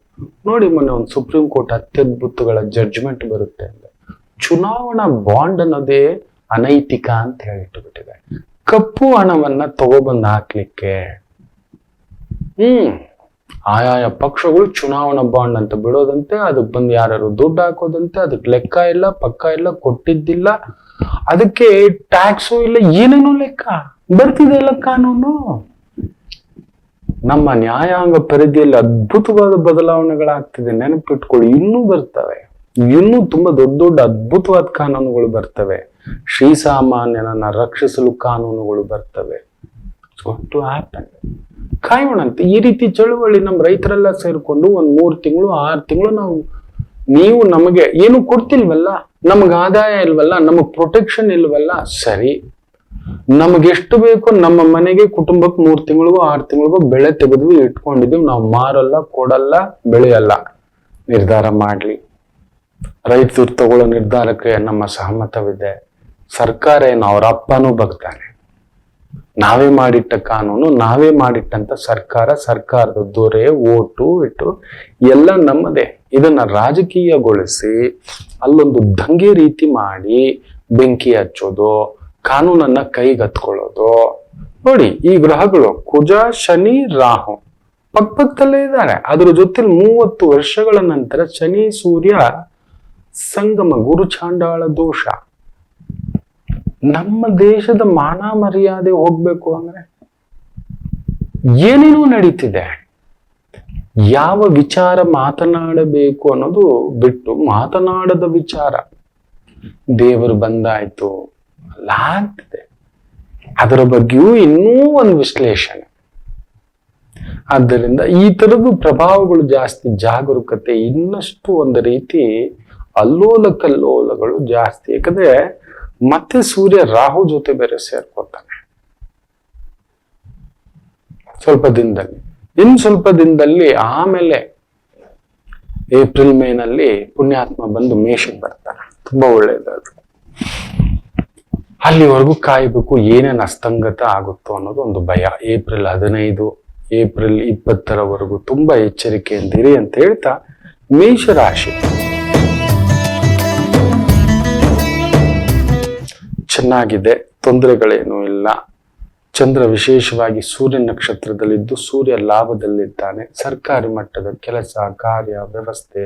ನೋಡಿ, ಮೊನ್ನೆ ಒಂದು ಸುಪ್ರೀಂ ಕೋರ್ಟ್ ಅತ್ಯದ್ಭುತಗಳ ಜಡ್ಜ್ಮೆಂಟ್ ಬರುತ್ತೆ ಅಂದ್ರೆ ಚುನಾವಣಾ ಬಾಂಡ್ ಅನ್ನೋದೇ ಅನೈತಿಕ ಅಂತ ಹೇಳಿಟ್ಟುಬಿಟ್ಟಿದೆ. ಕಪ್ಪು ಹಣವನ್ನ ತಗೊಬಂದು ಹಾಕ್ಲಿಕ್ಕೆ ಆಯಾಯ ಪಕ್ಷಗಳು ಚುನಾವಣಾ ಬಾಂಡ್ ಅಂತ ಬಿಡೋದಂತೆ, ಅದಕ್ಕೆ ಬಂದು ಯಾರು ದುಡ್ಡು ಹಾಕೋದಂತೆ, ಅದಕ್ಕೆ ಲೆಕ್ಕ ಇಲ್ಲ, ಪಕ್ಕ ಇಲ್ಲ, ಕೊಟ್ಟಿದ್ದಿಲ್ಲ, ಅದಕ್ಕೆ ಟ್ಯಾಕ್ಸು ಇಲ್ಲ, ಏನೇನೋ ಲೆಕ್ಕ ಬರ್ತಿದೆ ಎಲ್ಲ ಕಾನೂನು. ನಮ್ಮ ನ್ಯಾಯಾಂಗ ಪರಿಧಿಯಲ್ಲಿ ಅದ್ಭುತವಾದ ಬದಲಾವಣೆಗಳಾಗ್ತಿದೆ, ನೆನಪಿಟ್ಕೊಳ್ಳಿ. ಇನ್ನೂ ಬರ್ತವೆ, ಇನ್ನೂ ತುಂಬಾ ದೊಡ್ಡ ದೊಡ್ಡ ಅದ್ಭುತವಾದ ಕಾನೂನುಗಳು ಬರ್ತವೆ. ಶ್ರೀಸಾಮಾನ್ಯನನ್ನ ರಕ್ಷಿಸಲು ಕಾನೂನುಗಳು ಬರ್ತವೆ. ಕಾಯೋಣಂತೆ. ಈ ರೀತಿ ಚಳುವಳಿ ನಮ್ಮ ರೈತರೆಲ್ಲ ಸೇರ್ಕೊಂಡು ಒಂದ್ 3 ತಿಂಗಳು 6 ತಿಂಗಳು ನೀವು ನಮಗೆ ಏನು ಕೊಡ್ತಿಲ್ವಲ್ಲ, ನಮಗ್ ಆದಾಯ ಇಲ್ವಲ್ಲ, ನಮಗ್ ಪ್ರೊಟೆಕ್ಷನ್ ಇಲ್ವಲ್ಲ, ಸರಿ, ನಮಗೆಷ್ಟು ಬೇಕೋ ನಮ್ಮ ಮನೆಗೆ ಕುಟುಂಬಕ್ಕೆ 3 ತಿಂಗಳಿಗೋ 6 ತಿಂಗಳಿಗೋ ಬೆಳೆ ತೆಗೆದ್ವಿ ಇಟ್ಕೊಂಡಿದೀವಿ, ನಾವು ಮಾರಲ್ಲ, ಕೊಡಲ್ಲ, ಬೆಳೆಯಲ್ಲ. ನಿರ್ಧಾರ ಮಾಡ್ಲಿ. ರೈತರು ತಗೊಳ್ಳೋ ನಿರ್ಧಾರಕ್ಕೆ ನಮ್ಮ ಸಹಮತವಿದೆ. ಸರ್ಕಾರ ಏನು ಅವ್ರ ಅಪ್ಪನೂ ಬಗ್ತಾನೆ. ನಾವೇ ಮಾಡಿಟ್ಟ ಕಾನೂನು, ನಾವೇ ಮಾಡಿಟ್ಟಂತ ಸರ್ಕಾರದ ದೊರೆ, ಓಟು ಇಟ್ಟು ಎಲ್ಲ ನಮ್ಮದೇ. ಇದನ್ನ ರಾಜಕೀಯಗೊಳಿಸಿ ಅಲ್ಲೊಂದು ದಂಗೆ ರೀತಿ ಮಾಡಿ ಬೆಂಕಿ ಹಚ್ಚೋದು, ಕಾನೂನನ್ನ ಕೈಗತ್ಕೊಳ್ಳೋದು. ನೋಡಿ, ಈ ಗ್ರಹಗಳು ಕುಜ, ಶನಿ, ರಾಹು ಪಕ್ಕದಲ್ಲೇ ಇದ್ದಾರೆ. ಅದ್ರ ಜೊತೆ 30 ವರ್ಷಗಳ ನಂತರ ಶನಿ ಸೂರ್ಯ ಸಂಗಮ, ಗುರು ಚಾಂಡಾಳ ದೋಷ. ನಮ್ಮ ದೇಶದ ಮಾನ ಮರ್ಯಾದೆ ಹೋಗ್ಬೇಕು ಅಂದ್ರೆ ಏನೇನೋ ನಡೀತಿದೆ. ಯಾವ ವಿಚಾರ ಮಾತನಾಡಬೇಕು ಅನ್ನೋದು ಬಿಟ್ಟು ಮಾತನಾಡದ ವಿಚಾರ. ದೇವರು ಬಂದಾಯ್ತು ಅಲ್ಲ ಆಗ್ತಿದೆ. ಅದರ ಬಗ್ಗೆಯೂ ಇನ್ನೂ ಒಂದು ವಿಶ್ಲೇಷಣೆ. ಆದ್ದರಿಂದ ಈ ತರದ್ದು ಪ್ರಭಾವಗಳು ಜಾಸ್ತಿ, ಜಾಗರೂಕತೆ ಇನ್ನಷ್ಟು ಒಂದು ರೀತಿ ಅಲ್ಲೋಲ ಕಲ್ಲೋಲಗಳು ಜಾಸ್ತಿ. ಯಾಕಂದ್ರೆ ಮತ್ತೆ ಸೂರ್ಯ ರಾಹು ಜೊತೆ ಬೇರೆ ಸೇರ್ಕೋತಾನೆ ಸ್ವಲ್ಪ ದಿನದಲ್ಲಿ. ಇನ್ನು ಸ್ವಲ್ಪ ದಿನದಲ್ಲಿ ಆಮೇಲೆ ಏಪ್ರಿಲ್ ಮೇನಲ್ಲಿ ಪುಣ್ಯಾತ್ಮ ಬಂದು ಮೇಷಕ್ಕೆ ಬರ್ತಾನೆ. ತುಂಬಾ ಒಳ್ಳೇದದು. ಅಲ್ಲಿವರೆಗೂ ಕಾಯ್ಬೇಕು, ಏನೇನು ಅಸ್ತಂಗತ ಆಗುತ್ತೋ ಅನ್ನೋದು ಒಂದು ಭಯ. ಏಪ್ರಿಲ್ 15, ಏಪ್ರಿಲ್ 20ರವರೆಗೂ ತುಂಬಾ ಎಚ್ಚರಿಕೆಯಿಂದಿರಿ ಅಂತ ಹೇಳ್ತಾ, ಮೇಷರಾಶಿ ಚೆನ್ನಾಗಿದೆ, ತೊಂದರೆಗಳೇನೂ ಇಲ್ಲ. ಚಂದ್ರ ವಿಶೇಷವಾಗಿ ಸೂರ್ಯ ನಕ್ಷತ್ರದಲ್ಲಿದ್ದು ಸೂರ್ಯ ಲಾಭದಲ್ಲಿದ್ದಾನೆ. ಸರ್ಕಾರಿ ಮಟ್ಟದ ಕೆಲಸ, ಕಾರ್ಯ, ವ್ಯವಸ್ಥೆ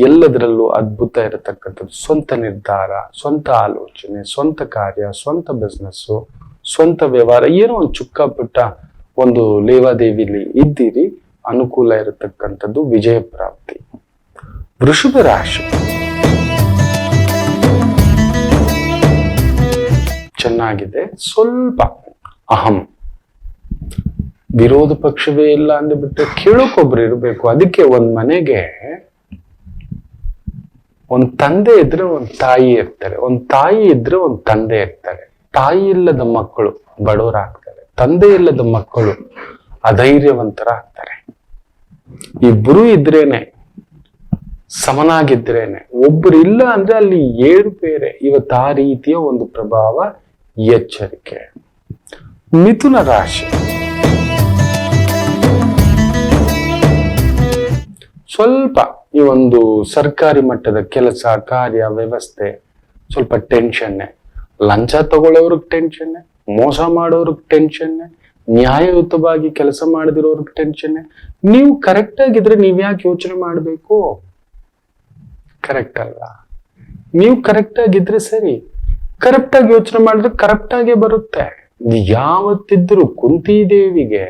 ಎಲ್ಲದರಲ್ಲೂ ಅದ್ಭುತ ಇರತಕ್ಕಂಥದ್ದು. ಸ್ವಂತ ನಿರ್ಧಾರ, ಸ್ವಂತ ಆಲೋಚನೆ, ಸ್ವಂತ ಕಾರ್ಯ, ಸ್ವಂತ ಬಿಸ್ನೆಸ್ಸು, ಸ್ವಂತ ವ್ಯವಹಾರ, ಏನೋ ಒಂದು ಚುಕ್ಕ ಪುಟ್ಟ ಒಂದು ಲೇವಾದೇವಿಲಿ ಇದ್ದೀರಿ, ಅನುಕೂಲ ಇರತಕ್ಕಂಥದ್ದು, ವಿಜಯ ಪ್ರಾಪ್ತಿ. ವೃಷಭ ರಾಶಿ ಚೆನ್ನಾಗಿದೆ. ಸ್ವಲ್ಪ ಅಹಂ, ವಿರೋಧ ಪಕ್ಷವೇ ಇಲ್ಲ ಅಂದ್ಬಿಟ್ರೆ ಕೇಳೋಕೊಬ್ರು ಇರಬೇಕು. ಅದಕ್ಕೆ ಒಂದ್ ಮನೆಗೆ ಒಂದ್ ತಂದೆ ಇದ್ರೆ ಒಂದ್ ತಾಯಿ ಇರ್ತಾರೆ, ಒಂದ್ ತಾಯಿ ಇದ್ರೆ ಒಂದ್ ತಂದೆ ಇರ್ತಾರೆ. ತಾಯಿ ಇಲ್ಲದ ಮಕ್ಕಳು ಬಡವರಾಗ್ತಾರೆ, ತಂದೆ ಇಲ್ಲದ ಮಕ್ಕಳು ಅಧೈರ್ಯವಂತರಾಗ್ತಾರೆ. ಇಬ್ರು ಇದ್ರೇನೆ, ಸಮನಾಗಿದ್ರೇನೆ. ಒಬ್ರು ಇಲ್ಲ ಅಂದ್ರೆ ಅಲ್ಲಿ ಏರುಪೇರೆ. ಇವತ್ತು ಆ ರೀತಿಯ ಒಂದು ಪ್ರಭಾವ, ಎಚ್ಚರಿಕೆ. ಮಿಥುನ ರಾಶಿ ಸ್ವಲ್ಪ ಈ ಒಂದು ಸರ್ಕಾರಿ ಮಟ್ಟದ ಕೆಲಸ, ಕಾರ್ಯ, ವ್ಯವಸ್ಥೆ ಸ್ವಲ್ಪ ಟೆನ್ಷನ್ನೇ. ಲಂಚ ತಗೊಳ್ಳೋರ್ಗ್ ಟೆನ್ಷನ್ನೇ, ಮೋಸ ಮಾಡೋರ್ಗ್ ಟೆನ್ಷನ್ನೇ, ನ್ಯಾಯಯುತವಾಗಿ ಕೆಲಸ ಮಾಡದಿರೋರ್ಗೆ ಟೆನ್ಷನ್. ನೀವು ಕರೆಕ್ಟ್ ಆಗಿದ್ರೆ ನೀವ್ ಯಾಕೆ ಯೋಚನೆ ಮಾಡ್ಬೇಕು? ಕರೆಕ್ಟ್ ಅಲ್ವಾ? ನೀವು ಕರೆಕ್ಟ್ ಆಗಿದ್ರೆ ಸರಿ, ಕರೆಕ್ಟ್ ಆಗಿ ಯೋಚನೆ ಮಾಡಿದ್ರೆ ಕರೆಕ್ಟ್ ಆಗೇ ಬರುತ್ತೆ. ಯಾವತ್ತಿದ್ರು ಕುಂತಿದೇವಿಗೆ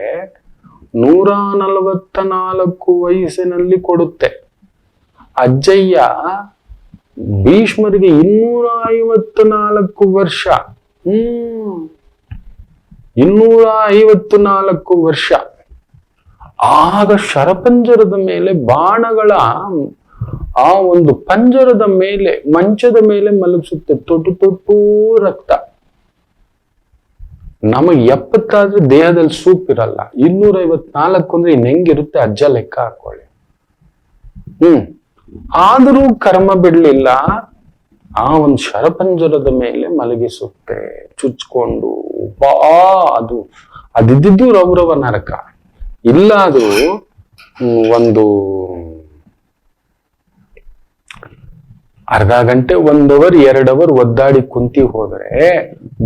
144 ವಯಸ್ಸಿನಲ್ಲಿ ಕೊಡುತ್ತೆ. ಅಜ್ಜಯ್ಯ ಭೀಷ್ಮರಿಗೆ 254 ವರ್ಷ. 254 ವರ್ಷ. ಆಗ ಶರಪಂಜರದ ಮೇಲೆ ಬಾಣಗಳ ಆ ಒಂದು ಪಂಜರದ ಮೇಲೆ, ಮಂಚದ ಮೇಲೆ ಮಲಗಿಸುತ್ತೆ. ತೊಟ್ಟು ತೊಟ್ಟು ರಕ್ತ. ನಮಗೆ 70 ಆದ್ರೆ ದೇಹದಲ್ಲಿ ಸೂಪ್ ಇರಲ್ಲ. 254 ಅಂದ್ರೆ ಇನ್ ಹೆಂಗಿರುತ್ತೆ ಅಜ್ಜ ಲೆಕ್ಕ ಹಾಕೊಳ್ಳಿ. ಆದರೂ ಕರ್ಮ ಬಿಡ್ಲಿಲ್ಲ. ಆ ಒಂದು ಶರಪಂಜರದ ಮೇಲೆ ಮಲಗಿಸುತ್ತೆ ಚುಚ್ಕೊಂಡು. ಅದಿದ್ದು ರೌರವ ನರಕ. ಇಲ್ಲಾದ್ರೂ ಒಂದು ಅರ್ಧ ಗಂಟೆ, 1 ಅವರ್ 2 ಅವರ್ ಒದ್ದಾಡಿ ಕುಂತಿ ಹೋದ್ರೆ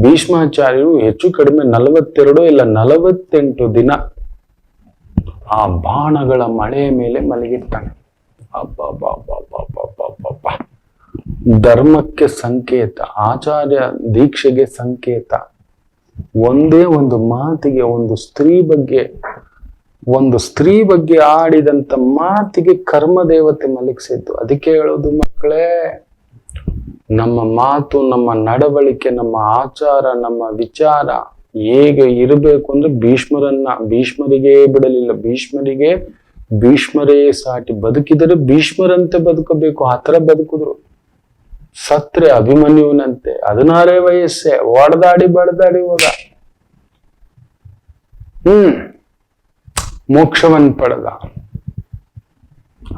ಭೀಷ್ಮಾಚಾರ್ಯರು ಹೆಚ್ಚು ಕಡಿಮೆ 42 ಇಲ್ಲ 48 ದಿನ ಆ ಬಾಣಗಳ ಮಳೆಯ ಮೇಲೆ ಮಲಗಿರ್ತಾನೆ. ಅಬ್ಬಬ್ಬಬ್ಬಬ್ಬಬ್ಬಬ್ಬಬ್ಬ. ಧರ್ಮಕ್ಕೆ ಸಂಕೇತ, ಆಚಾರ್ಯ ದೀಕ್ಷೆಗೆ ಸಂಕೇತ. ಒಂದೇ ಒಂದು ಮಾತಿಗೆ, ಒಂದು ಸ್ತ್ರೀ ಬಗ್ಗೆ ಆಡಿದಂತ ಮಾತಿಗೆ ಕರ್ಮ ದೇವತೆ ಮಲಗಿಸಿದ್ದು. ಅದಕ್ಕೆ ಹೇಳೋದು ಮಕ್ಕಳೇ, ನಮ್ಮ ಮಾತು, ನಮ್ಮ ನಡವಳಿಕೆ, ನಮ್ಮ ಆಚಾರ, ನಮ್ಮ ವಿಚಾರ ಹೇಗೆ ಇರಬೇಕು ಅಂದ್ರೆ ಭೀಷ್ಮರಿಗೆ ಬಿಡಲಿಲ್ಲ. ಭೀಷ್ಮರೇ ಸಾಟಿ. ಬದುಕಿದರೆ ಭೀಷ್ಮರಂತೆ ಬದುಕಬೇಕು. ಆತರ ಬದುಕಿದ್ರು. ಸತ್ರೆ ಅಭಿಮನ್ಯುವಿನಂತೆ 16 ವಯಸ್ಸೇ ಒಡೆದಾಡಿ ಬಡದಾಡಿ ಹೋದ. ಮೋಕ್ಷವನ್ ಪಡೆದ.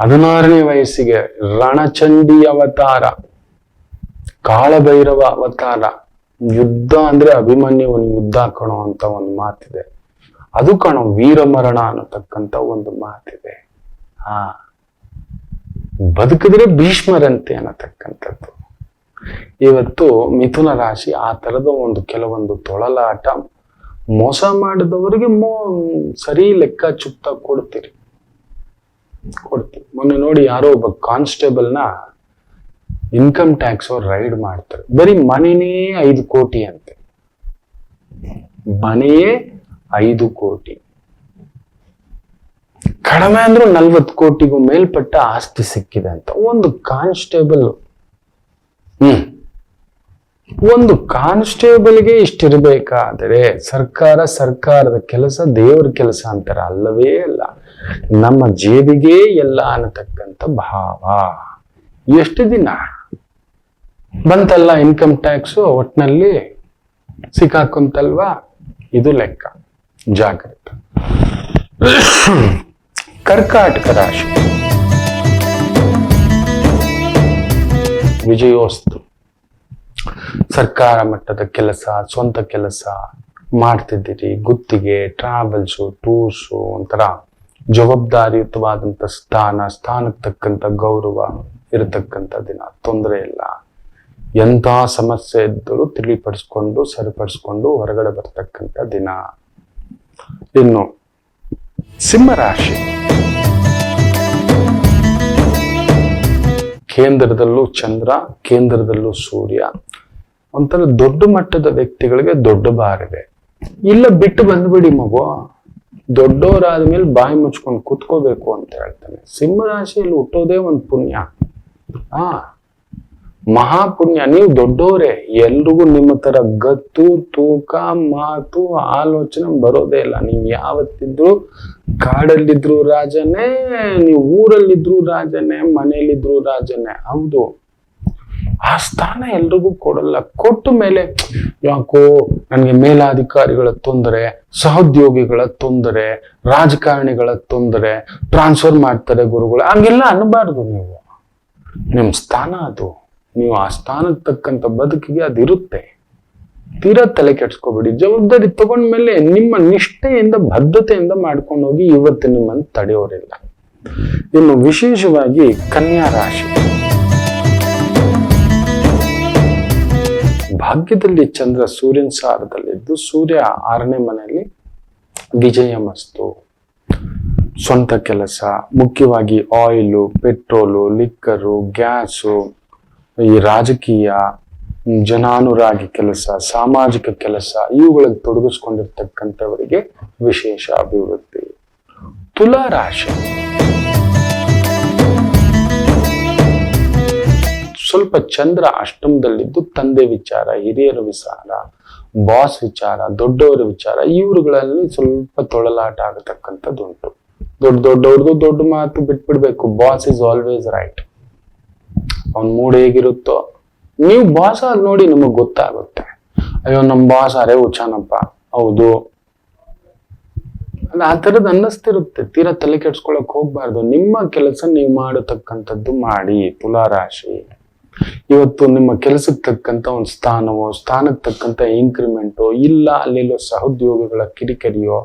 16ನೇ ವಯಸ್ಸಿಗೆ ರಣಚಂಡಿ ಅವತಾರ, ಕಾಳಭೈರವ ಅವತಾರ. ಯುದ್ಧ ಅಂದ್ರೆ ಅಭಿಮನ್ಯುವನ್ ಯುದ್ಧ ಕಣೋ ಅಂತ ಒಂದು ಮಾತಿದೆ. ಅದು ಕಣೋ ವೀರಮರಣ ಅನ್ನತಕ್ಕಂತ ಒಂದು ಮಾತಿದೆ. ಬದುಕಿದ್ರೆ ಭೀಷ್ಮರಂತೆ ಅನ್ನತಕ್ಕಂಥದ್ದು. ಇವತ್ತು ಮಿಥುನ ರಾಶಿ ಆ ತರದ ಒಂದು ಕೆಲವೊಂದು ತೊಳಲಾಟ, ಮೋಸ ಮಾಡಿದವರಿಗೆ ಸರಿ ಲೆಕ್ಕ ಚುಕ್ತ ಕೊಡ್ತೀವಿ. ಮೊನ್ನೆ ನೋಡಿ, ಯಾರೋ ಒಬ್ಬ ಕಾನ್ಸ್ಟೇಬಲ್ನ ಇನ್ಕಮ್ ಟ್ಯಾಕ್ಸ್ ಅವ್ರು ರೈಡ್ ಮಾಡ್ತಾರೆ. ಬರೀ ಮನೆನೇ 5 ಕೋಟಿ ಅಂತೆ. ಮನೆಯೇ 5 ಕೋಟಿ. ಕಡಿಮೆ ಅಂದ್ರೂ 40 ಕೋಟಿಗೂ ಮೇಲ್ಪಟ್ಟ ಆಸ್ತಿ ಸಿಕ್ಕಿದೆ ಅಂತ. ಒಂದು ಕಾನ್ಸ್ಟೇಬಲ್ ಒಂದು ಕಾನ್ಸ್ಟೇಬಲ್ಗೆ ಇಷ್ಟಿರ್ಬೇಕಾದರೆ ಸರ್ಕಾರದ ಕೆಲಸ ದೇವರ ಕೆಲಸ ಅಂತಾರ. ಅಲ್ಲವೇ ಅಲ್ಲ. ನಮ್ಮ ಜೇಬಿಗೆ ಎಲ್ಲ ಅನ್ನತಕ್ಕಂಥ ಭಾವ. ಎಷ್ಟು ದಿನ ಬಂತಲ್ಲ ಇನ್ಕಮ್ ಟ್ಯಾಕ್ಸು, ಒಟ್ನಲ್ಲಿ ಸಿಕ್ಕಾಕೊಂತಲ್ವಾ? ಇದು ಲೆಕ್ಕ. ಜಾಗ್ರತೆ. ಕರ್ಕಾಟಕ ರಾಶಿ. ವಿಜಯೋಸ್ತು. ಸರ್ಕಾರ ಮಟ್ಟದ ಕೆಲಸ, ಸ್ವಂತ ಕೆಲಸ ಮಾಡ್ತಿದ್ದೀರಿ. ಗುತ್ತಿಗೆ, ಟ್ರಾವೆಲ್ಸು, ಟೂರ್ಸು, ಒಂಥರ ಜವಾಬ್ದಾರಿಯುತವಾದಂತ ಸ್ಥಾನಕ್ಕೆ ತಕ್ಕಂತ ಗೌರವ ಇರತಕ್ಕಂಥ ದಿನ. ತೊಂದರೆ ಇಲ್ಲ. ಎಂಥ ಸಮಸ್ಯೆ ಇದ್ದರೂ ತಿಳಿಪಡಿಸ್ಕೊಂಡು ಸರಿಪಡಿಸ್ಕೊಂಡು ಹೊರಗಡೆ ಬರ್ತಕ್ಕಂಥ ದಿನ. ಇನ್ನು ಸಿಂಹರಾಶಿ. ಕೇಂದ್ರದಲ್ಲೂ ಚಂದ್ರ, ಕೇಂದ್ರದಲ್ಲೂ ಸೂರ್ಯ. ಒಂಥರ ದೊಡ್ಡ ಮಟ್ಟದ ವ್ಯಕ್ತಿಗಳಿಗೆ ದೊಡ್ಡ ಬಾರಿದೆ. ಇಲ್ಲ ಬಿಟ್ಟು ಬಂದ್ಬಿಡಿ ಮಗು, ದೊಡ್ಡವರಾದ್ಮೇಲೆ ಬಾಯಿ ಮುಚ್ಕೊಂಡು ಕುತ್ಕೋಬೇಕು ಅಂತ ಹೇಳ್ತಾನೆ. ಸಿಂಹರಾಶಿಯಲ್ಲಿ ಹುಟ್ಟೋದೇ ಒಂದು ಪುಣ್ಯ. ಮಹಾಪುಣ್ಯ. ನೀವು ದೊಡ್ಡವರೇ. ಎಲ್ರಿಗೂ ನಿಮ್ಮ ತರ ಗತ್ತು, ತೂಕ, ಮಾತು, ಆಲೋಚನೆ ಬರೋದೇ ಇಲ್ಲ. ನೀವು ಯಾವತ್ತಿದ್ರು ಕಾಡಲ್ಲಿದ್ರು ರಾಜನೇ, ನೀವು ಊರಲ್ಲಿದ್ರು ರಾಜನೇ, ಮನೆಯಲ್ಲಿದ್ರು ರಾಜನೇ. ಹೌದು, ಆ ಸ್ಥಾನ ಎಲ್ರಿಗೂ ಕೊಡಲ್ಲ. ಕೊಟ್ಟ ಮೇಲೆ ಯಾಕೋ ನನಗೆ ಮೇಲಾಧಿಕಾರಿಗಳ ತೊಂದರೆ, ಸಹೋದ್ಯೋಗಿಗಳ ತೊಂದರೆ, ರಾಜಕಾರಣಿಗಳ ತೊಂದರೆ, ಟ್ರಾನ್ಸ್ಫರ್ ಮಾಡ್ತಾರೆ ಗುರುಗಳು, ಹಂಗೆಲ್ಲ ಅನ್ನಬಾರ್ದು. ನೀವು ನಿಮ್ ಸ್ಥಾನ ಅದು. ನೀವು ಆ ಸ್ಥಾನಕ್ಕೆ ತಕ್ಕಂತ ಬದುಕಿಗೆ ಅದಿರುತ್ತೆ. ತೀರಾ ತಲೆ ಕೆಡ್ಸ್ಕೊಬೇಡಿ. ಜವಾಬ್ದಾರಿ ತಗೊಂಡ್ಮೇಲೆ ನಿಮ್ಮ ನಿಷ್ಠೆಯಿಂದ, ಬದ್ಧತೆಯಿಂದ ಮಾಡ್ಕೊಂಡು ಹೋಗಿ. ಇವತ್ತು ನಿಮ್ಮನ್ನು ತಡೆಯೋರಿಲ್ಲ. ಇನ್ನು ವಿಶೇಷವಾಗಿ ಕನ್ಯಾ ರಾಶಿ. ಭಾಗ್ಯದಲ್ಲಿ ಚಂದ್ರ ಸೂರ್ಯನ ಸಾರದಲ್ಲಿದ್ದು, ಸೂರ್ಯ 6ನೇ ಮನೆಯಲ್ಲಿ ವಿಜಯಮಸ್ತು. ಸ್ವಂತ ಕೆಲಸ, ಮುಖ್ಯವಾಗಿ ಆಯಿಲು, ಪೆಟ್ರೋಲು, ಲಿಕ್ಕರು, ಗ್ಯಾಸು, ಈ ರಾಜಕೀಯ, ಜನಾನುರಾಗಿ ಕೆಲಸ, ಸಾಮಾಜಿಕ ಕೆಲಸ, ಇವುಗಳಿಗೆ ತೊಡಗಿಸ್ಕೊಂಡಿರ್ತಕ್ಕಂಥವರಿಗೆ ವಿಶೇಷ ಅಭಿವೃದ್ಧಿ. ತುಲಾ ರಾಶಿ ಸ್ವಲ್ಪ ಚಂದ್ರ ಅಷ್ಟಮದಲ್ಲಿದ್ದು ತಂದೆ ವಿಚಾರ, ಹಿರಿಯರ ವಿಚಾರ, ಬಾಸ್ ವಿಚಾರ, ದೊಡ್ಡವರ ವಿಚಾರ, ಇವ್ರುಗಳಲ್ಲಿ ಸ್ವಲ್ಪ ತೊಳಲಾಟ ಆಗತಕ್ಕಂಥದ್ದುಂಟು. ದೊಡ್ಡವ್ರದ್ದು ದೊಡ್ಡ ಮಾತು ಬಿಟ್ಬಿಡ್ಬೇಕು. Boss is always right. ಅವ್ನ ಮೂಡ್ ಹೇಗಿರುತ್ತೋ ನೀವು ಬಾಸ್ ಆಗಿ ನೋಡಿ, ನಿಮಗ್ ಗೊತ್ತಾಗುತ್ತೆ. ಅಯ್ಯೋ ನಮ್ ಬಾಸ್ ಅರೇ ಹುಚ್ಚಾನಪ್ಪ, ಹೌದು, ಆ ಥರದ್ದು ಅನ್ನಿಸ್ತಿರುತ್ತೆ. ತೀರಾ ತಲೆ ಕೆಡ್ಸ್ಕೊಳಕ್ ಹೋಗ್ಬಾರ್ದು. ನಿಮ್ಮ ಕೆಲಸ ನೀವು ಮಾಡತಕ್ಕಂಥದ್ದು ಮಾಡಿ. ತುಲಾರಾಶಿ ಇವತ್ತು ನಿಮ್ಮ ಕೆಲಸಕ್ಕೆ ತಕ್ಕಂತ ಒಂದು ಸ್ಥಾನವೋ, ಸ್ಥಾನಕ್ಕೆ ತಕ್ಕಂತ ಇನ್ಕ್ರಿಮೆಂಟೋ ಇಲ್ಲ, ಅಲ್ಲೆಲ್ಲೋ ಸಹೋದ್ಯೋಗಿಗಳ ಕಿರಿಕಿರಿಯೋ,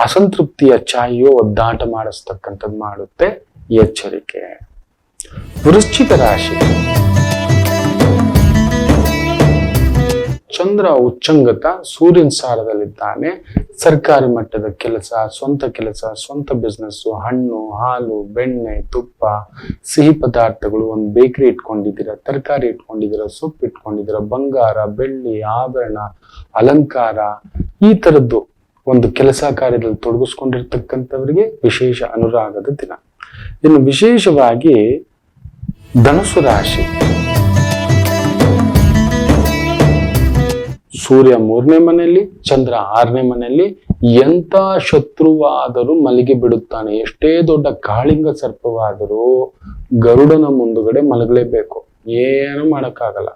ಅಸಂತೃಪ್ತಿಯ ಛಾಯೆಯೋ ಒದ್ದಾಟ ಮಾಡಿಸ್ತಕ್ಕಂಥದ್ದು ಮಾಡುತ್ತೆ. ಎಚ್ಚರಿಕೆ. ವೃಶ್ಚಿಕ ರಾಶಿ ಚಂದ್ರ ಉಚ್ಚಂಗತ, ಸೂರ್ಯನ ಸಾರದಲ್ಲಿದ್ದಾನೆ. ಸರ್ಕಾರಿ ಮಟ್ಟದ ಕೆಲಸ, ಸ್ವಂತ ಬಿಸ್ನೆಸ್, ಹಣ್ಣು, ಹಾಲು, ಬೆಣ್ಣೆ, ತುಪ್ಪ, ಸಿಹಿ ಪದಾರ್ಥಗಳು, ಒಂದು ಬೇಕರಿ ಇಟ್ಕೊಂಡಿದ್ದೀರಾ, ತರಕಾರಿ ಇಟ್ಕೊಂಡಿದ್ದೀರಾ, ಸೊಪ್ಪು ಇಟ್ಕೊಂಡಿದ್ದೀರಾ, ಬಂಗಾರ, ಬೆಳ್ಳಿ, ಆಭರಣ, ಅಲಂಕಾರ, ಈ ತರದ್ದು ಒಂದು ಕೆಲಸ ಕಾರ್ಯದಲ್ಲಿ ತೊಡಗಿಸ್ಕೊಂಡಿರ್ತಕ್ಕಂಥವರಿಗೆ ವಿಶೇಷ ಅನುರಾಗದ ದಿನ. ಇನ್ನು ವಿಶೇಷವಾಗಿ ಧನುಸು ರಾಶಿ, ಸೂರ್ಯ 3ನೇ ಮನೆಯಲ್ಲಿ, ಚಂದ್ರ 6ನೇ ಮನೆಯಲ್ಲಿ. ಎಂತ ಶತ್ರುವಾದರೂ ಮಲಗಿ ಬಿಡುತ್ತಾನೆ. ಎಷ್ಟೇ ದೊಡ್ಡ ಕಾಳಿಂಗ ಸರ್ಪವಾದರೂ ಗರುಡನ ಮುಂದುಗಡೆ ಮಲಗಲೇಬೇಕು. ಏನು ಮಾಡಕ್ಕಾಗಲ್ಲ.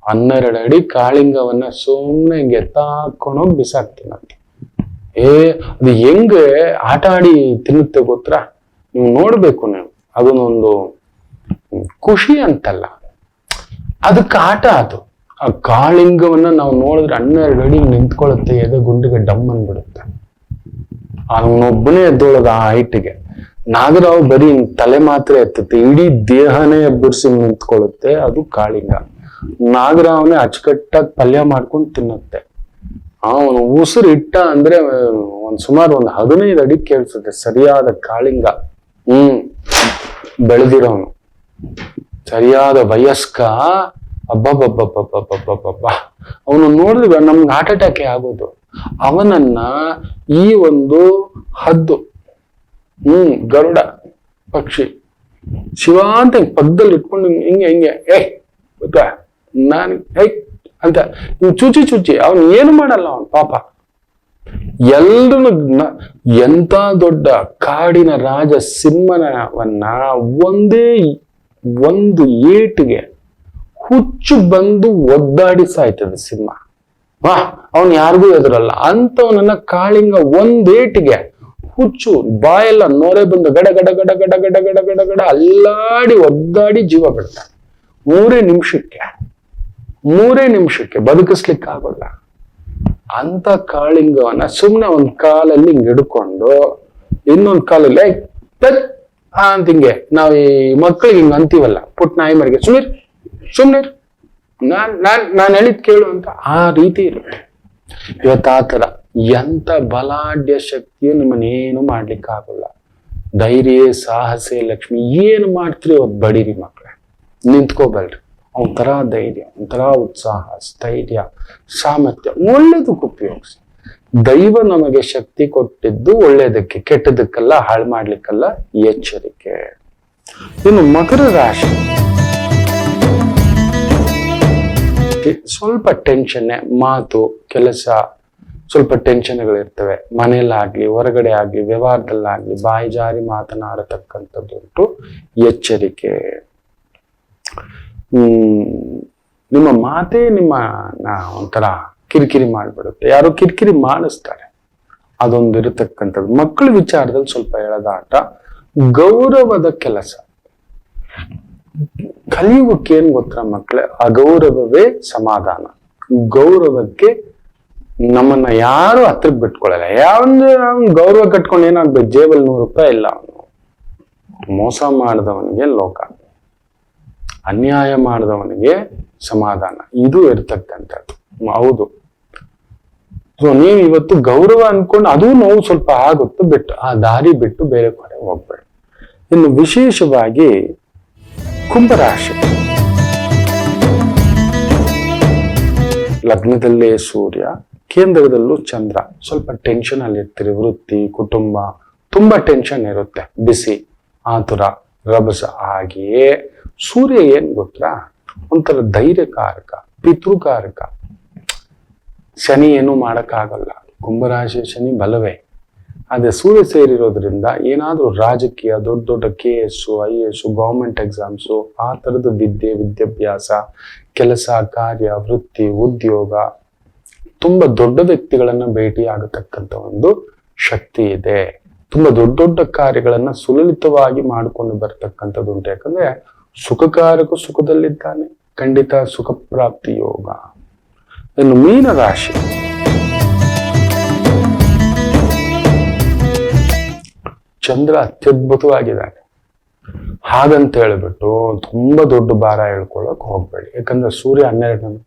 12 ಅಡಿ ಕಾಳಿಂಗವನ್ನ ಸುಮ್ನೆ ಎತ್ತಾಕೊಂಡೋಗಿ ಬಿಸಾಕ್ತೀನಂತೆ. ಅದು ಹೆಂಗೆ ಆಟ ಆಡಿ ತಿನ್ನುತ್ತೆ ಗೊತ್ತಾ? ನೀವು ನೋಡ್ಬೇಕು. ನೀವು ಅದನ್ನೊಂದು ಖುಷಿ ಅಂತಲ್ಲ, ಅದಕ್ಕೆ ಆಟ. ಅದು ಆ ಕಾಳಿಂಗವನ್ನ ನಾವು ನೋಡಿದ್ರೆ 12 ಅಡಿ ನಿಂತ್ಕೊಳ್ಳುತ್ತೆ, ಎದೆ ಗುಂಡಿಗೆ ಡಮ್ ಅಂದ್ಬಿಡುತ್ತೆ. ಅವನೊಬ್ಬನೇ ಎದ್ದೊಳದ ಆ ಹೈಟ್ಗೆ. ನಾಗರಾವ್ ಬರೀ ತಲೆ ಮಾತ್ರ ಎತ್ತುತ್ತೆ, ಇಡೀ ದೇಹನೇ ಎಬ್ಬರಿಸಿ ನಿಂತ್ಕೊಳ್ಳುತ್ತೆ. ಅದು ಕಾಳಿಂಗ. ನಾಗರಾವನೇ ಅಚ್ಚುಕಟ್ಟಾಗಿ ಪಲ್ಯ ಮಾಡ್ಕೊಂಡು ತಿನ್ನುತ್ತೆ. ಅವನು ಉಸಿರು ಇಟ್ಟ ಅಂದ್ರೆ ಸುಮಾರು ಒಂದು 15 ಅಡಿ ಕೇಳಿಸುತ್ತೆ. ಸರಿಯಾದ ಕಾಳಿಂಗ. ಬೆಳೆದಿರೋನು, ಸರಿಯಾದ ವಯಸ್ಕ. ಅಬ್ಬಬ್ಬಬ್ಬಬ್ಬಬ್ಬಬ್ಬಬ್ಬ, ಅವನು ನೋಡಿದ್ರೆ ನಮ್ಗೆ ಹಾರ್ಟ್ ಅಟ್ಯಾಕ್ ಆಗೋದು. ಅವನನ್ನ ಈ ಒಂದು ಹದ್ದು, ಗರುಡ ಪಕ್ಷಿ ಶಿವ ಅಂತ ಪಕ್ಕದಲ್ಲಿ ಇಟ್ಕೊಂಡು ಹಿಂಗೆ ಗೊತ್ತಾ, ನಾನು ಅಂತ ಚುಚ್ಚಿ ಅವನು ಏನು ಮಾಡಲ್ಲ. ಅವನು ಪಾಪ ಎಲ್ರನ್ನ, ಎಂತ ದೊಡ್ಡ ಕಾಡಿನ ರಾಜ ಸಿಂಹನವನ್ನ ಒಂದು ಏಟಿಗೆ ಹುಚ್ಚು ಬಂದು ಒದ್ದಾಡಿ ಸಾಯ್ತದೆ ಸಿಂಹ. ಅವನ್ ಯಾರಿಗೂ ಎದುರಲ್ಲ ಅಂತವನನ್ನ ಕಾಳಿಂಗ ಒಂದೇಟಿಗೆ ಹುಚ್ಚು ಬಾಯೆಲ್ಲ ನೋರೆ ಬಂದು ಗಡ ಗಡ ಗಡ ಗಡ ಗಡ ಗಡ ಗಡ ಗಡ ಅಲ್ಲಾಡಿ ಒದ್ದಾಡಿ ಜೀವ ಬಿಡ್ತಾನೆ. 3 ನಿಮಿಷಕ್ಕೆ ಬದುಕಿಸ್ಲಿಕ್ಕೆ ಆಗೋಲ್ಲ ಅಂತ ಕಾಳಿಂಗವನ್ನ ಸುಮ್ನೆ ಒಂದ್ ಕಾಲಲ್ಲಿ ಹಿಂಗ್ ಹಿಡ್ಕೊಂಡು ಇನ್ನೊಂದ್ ಕಾಲಲ್ಲಿ ಅಂತ ಹಿಂಗೆ ನಾವ್ ಈ ಮಕ್ಳಿಗೆ ಹಿಂಗ್ ಅಂತೀವಲ್ಲ, ಪುಟ್ ನಾಯಿ ಮರಿಗೆ ಸುಮ್ನೆ ನಾನ್ ಹೇಳಿದ್ ಕೇಳು ಅಂತ, ಆ ರೀತಿ ಇರುತ್ತೆ ಇವತ್ತು. ಆ ತರ ಎಂತ ಬಲಾಢ್ಯ ಶಕ್ತಿಯು ನಿಮ್ಮನ್ನೇನು ಮಾಡ್ಲಿಕ್ಕೆ ಆಗೋಲ್ಲ. ಧೈರ್ಯ, ಸಾಹಸೆ ಲಕ್ಷ್ಮಿ. ಏನು ಮಾಡ್ತೀರಿ ಅವತ್ತು ಬಡೀರಿ ಮಕ್ಳೆ, ನಿಂತ್ಕೋಬಲ್ರಿ. ಒಂಥರ ಧೈರ್ಯ, ಒಂಥರ ಉತ್ಸಾಹ, ಸ್ಥೈರ್ಯ, ಸಾಮರ್ಥ್ಯ ಒಳ್ಳೇದಕ್ಕೆ ಉಪಯೋಗಿಸಿ. ದೈವ ನಮಗೆ ಶಕ್ತಿ ಕೊಟ್ಟಿದ್ದು ಒಳ್ಳೇದಕ್ಕೆ, ಕೆಟ್ಟದಕ್ಕೆಲ್ಲ, ಹಾಳು ಮಾಡ್ಲಿಕ್ಕಲ್ಲ. ಎಚ್ಚರಿಕೆ. ಇನ್ನು ಮಕರ ರಾಶಿ ಸ್ವಲ್ಪ ಟೆನ್ಷನ್ನೇ, ಮಾತು, ಕೆಲಸ, ಸ್ವಲ್ಪ ಟೆನ್ಷನ್ಗಳಿರ್ತವೆ. ಮನೆಯಲ್ಲಾಗ್ಲಿ, ಹೊರಗಡೆ ಆಗ್ಲಿ, ವ್ಯವಹಾರದಲ್ಲಾಗ್ಲಿ ಬಾಯಿ ಜಾರಿ ಮಾತನಾಡತಕ್ಕಂಥದ್ದುಂಟು. ಎಚ್ಚರಿಕೆ. ನಿಮ್ಮ ಮಾತೇ ಒಂಥರ ಕಿರಿಕಿರಿ ಮಾಡ್ಬಿಡುತ್ತೆ. ಯಾರೋ ಕಿರಿಕಿರಿ ಮಾಡಿಸ್ತಾರೆ, ಅದೊಂದು ಇರತಕ್ಕಂಥದ್ದು. ಮಕ್ಕಳ ವಿಚಾರದಲ್ಲಿ ಸ್ವಲ್ಪ ಎಳೆದಾಟ. ಗೌರವದ ಕೆಲಸ. ಕಲಿಯುಗಕ್ಕೆ ಏನ್ ಗೊತ್ತಾ ಮಕ್ಕಳೇ, ಅಗೌರವವೇ ಸಮಾಧಾನ. ಗೌರವಕ್ಕೆ ನಮ್ಮನ್ನ ಯಾರು ಹತ್ರಕ್ಕೆ ಬಿಟ್ಕೊಳ್ಳಲ್ಲ. ಅವನು ಗೌರವ ಕಟ್ಕೊಂಡು ಏನಾಗ್ಬೇಕು, ಜೇಬಲ್ಲಿ 100 ರೂಪಾಯಿ ಇಲ್ಲ. ಅವನು ಮೋಸ ಮಾಡಿದವನಿಗೆ ಲೋಕ, ಅನ್ಯಾಯ ಮಾಡಿದವನಿಗೆ ಸಮಾಧಾನ. ಇದು ಇರ್ತಕ್ಕಂಥದ್ದು. ಹೌದು, ಸೊ ನೀವು ಇವತ್ತು ಗೌರವ ಅನ್ಕೊಂಡು ಅದು ನೋವು ಸ್ವಲ್ಪ ಆಗುತ್ತೆ, ಬಿಟ್ಟು ಆ ದಾರಿ ಬಿಟ್ಟು ಬೇರೆ ಕಡೆ ಹೋಗ್ಬೇಡಿ. ಇನ್ನು ವಿಶೇಷವಾಗಿ ಕುಂಭರಾಶಿ, ಲಗ್ನದಲ್ಲೇ ಸೂರ್ಯ, ಕೇಂದ್ರದಲ್ಲೂ ಚಂದ್ರ. ಸ್ವಲ್ಪ ಟೆನ್ಷನ್ ಅಲ್ಲಿ ಇರ್ತೀರಿ, ವೃತ್ತಿ ಕುಟುಂಬ ತುಂಬಾ ಟೆನ್ಷನ್ ಇರುತ್ತೆ, ಬಿಸಿ ಆತುರ ರಭಸ. ಹಾಗೆಯೇ ಸೂರ್ಯ ಏನ್ ಗೊತ್ತಾ, ಒಂಥರ ಧೈರ್ಯಕಾರಕ, ಪಿತೃಕಾರಕ. ಶನಿ ಏನು ಮಾಡಕ್ಕಾಗಲ್ಲ, ಕುಂಭರಾಶಿ ಶನಿ ಬಲವೇ. ಅದೇ ಸೂರ್ಯ ಸೇರಿರೋದ್ರಿಂದ ಏನಾದ್ರೂ ರಾಜಕೀಯ, ದೊಡ್ಡ ದೊಡ್ಡ KS, IAS, ಗೌರ್ಮೆಂಟ್ ಎಕ್ಸಾಮ್ಸು, ಆ ತರದ ವಿದ್ಯಾಭ್ಯಾಸ, ಕೆಲಸ ಕಾರ್ಯ, ವೃತ್ತಿ ಉದ್ಯೋಗ, ತುಂಬಾ ದೊಡ್ಡ ವ್ಯಕ್ತಿಗಳನ್ನ ಭೇಟಿ ಆಗತಕ್ಕಂತ ಒಂದು ಶಕ್ತಿ ಇದೆ. ತುಂಬಾ ದೊಡ್ಡ ದೊಡ್ಡ ಕಾರ್ಯಗಳನ್ನ ಸುಲಲಿತವಾಗಿ ಮಾಡಿಕೊಂಡು ಬರ್ತಕ್ಕಂಥದ್ದು ಉಂಟು. ಯಾಕಂದ್ರೆ ಸುಖಕಾರಕ ಸುಖದಲ್ಲಿದ್ದಾನೆ, ಖಂಡಿತ ಸುಖ ಪ್ರಾಪ್ತಿ ಯೋಗ. ಇನ್ನು ಮೀನ ರಾಶಿ, ಚಂದ್ರ ಅತ್ಯದ್ಭುತವಾಗಿದ್ದಾನೆ. ಹಾಗಂತ ಹೇಳ್ಬಿಟ್ಟು ತುಂಬಾ ದೊಡ್ಡ ಭಾರ ಹೇಳ್ಕೊಳಕ್ ಹೋಗ್ಬೇಡಿ. ಯಾಕಂದ್ರೆ ಸೂರ್ಯ 12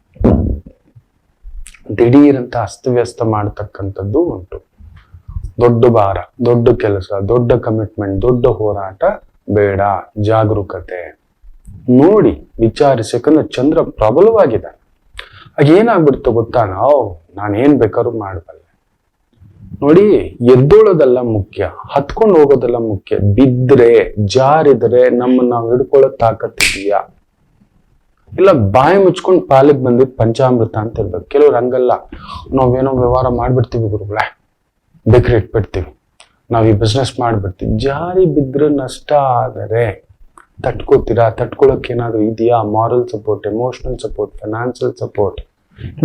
ದಿಢೀರಂತ ಅಸ್ತವ್ಯಸ್ತ ಮಾಡತಕ್ಕಂಥದ್ದು ಉಂಟು. ದೊಡ್ಡ ಭಾರ, ದೊಡ್ಡ ಕೆಲಸ, ದೊಡ್ಡ ಕಮಿಟ್ಮೆಂಟ್, ದೊಡ್ಡ ಹೋರಾಟ ಬೇಡ. ಜಾಗರೂಕತೆ ನೋಡಿ ವಿಚಾರಿಸಿ. ಯಾಕಂದ್ರೆ ಚಂದ್ರ ಪ್ರಬಲವಾಗಿದೆ. ಆಗ ಏನಾಗ್ಬಿಡ್ತು ಗೊತ್ತಾ, ನಾನೇನ್ ಬೇಕಾದ್ರೂ ಮಾಡಬಲ್ಲೆ. ನೋಡಿ, ಎದ್ದೋಳೋದೆಲ್ಲ ಮುಖ್ಯ, ಹತ್ಕೊಂಡು ಹೋಗೋದೆಲ್ಲ ಮುಖ್ಯ. ಬಿದ್ರೆ ಜಾರಿದ್ರೆ ನಮ್ಮನ್ನ ನಾವು ಹಿಡ್ಕೊಳ್ಳೋ ತಾಕತ್ತಿದೆಯಾ? ಇಲ್ಲ ಬಾಯಿ ಮುಚ್ಕೊಂಡು ಪಾಲಿಗೆ ಬಂದಿದ್ ಪಂಚಾಮೃತ ಅಂತ ಇರ್ಬೇಕು. ಕೆಲವ್ರು ಹಂಗಲ್ಲ, ನಾವೇನೋ ವ್ಯವಹಾರ ಮಾಡ್ಬಿಡ್ತೀವಿ ಗುರುಗಳೇ, ಬೇಕ್ರಿ ಇಟ್ಬಿಡ್ತೀವಿ, ನಾವ್ ಈ ಬಿಸ್ನೆಸ್ ಮಾಡ್ಬಿಡ್ತೀವಿ. ಜಾರಿ ಬಿದ್ರೆ ನಷ್ಟ ಆದರೆ ತಟ್ಕೋತೀರಾ? ತಟ್ಕೊಳಕ್ ಏನಾದ್ರು ಇದೆಯಾ? Moral support, emotional support, financial support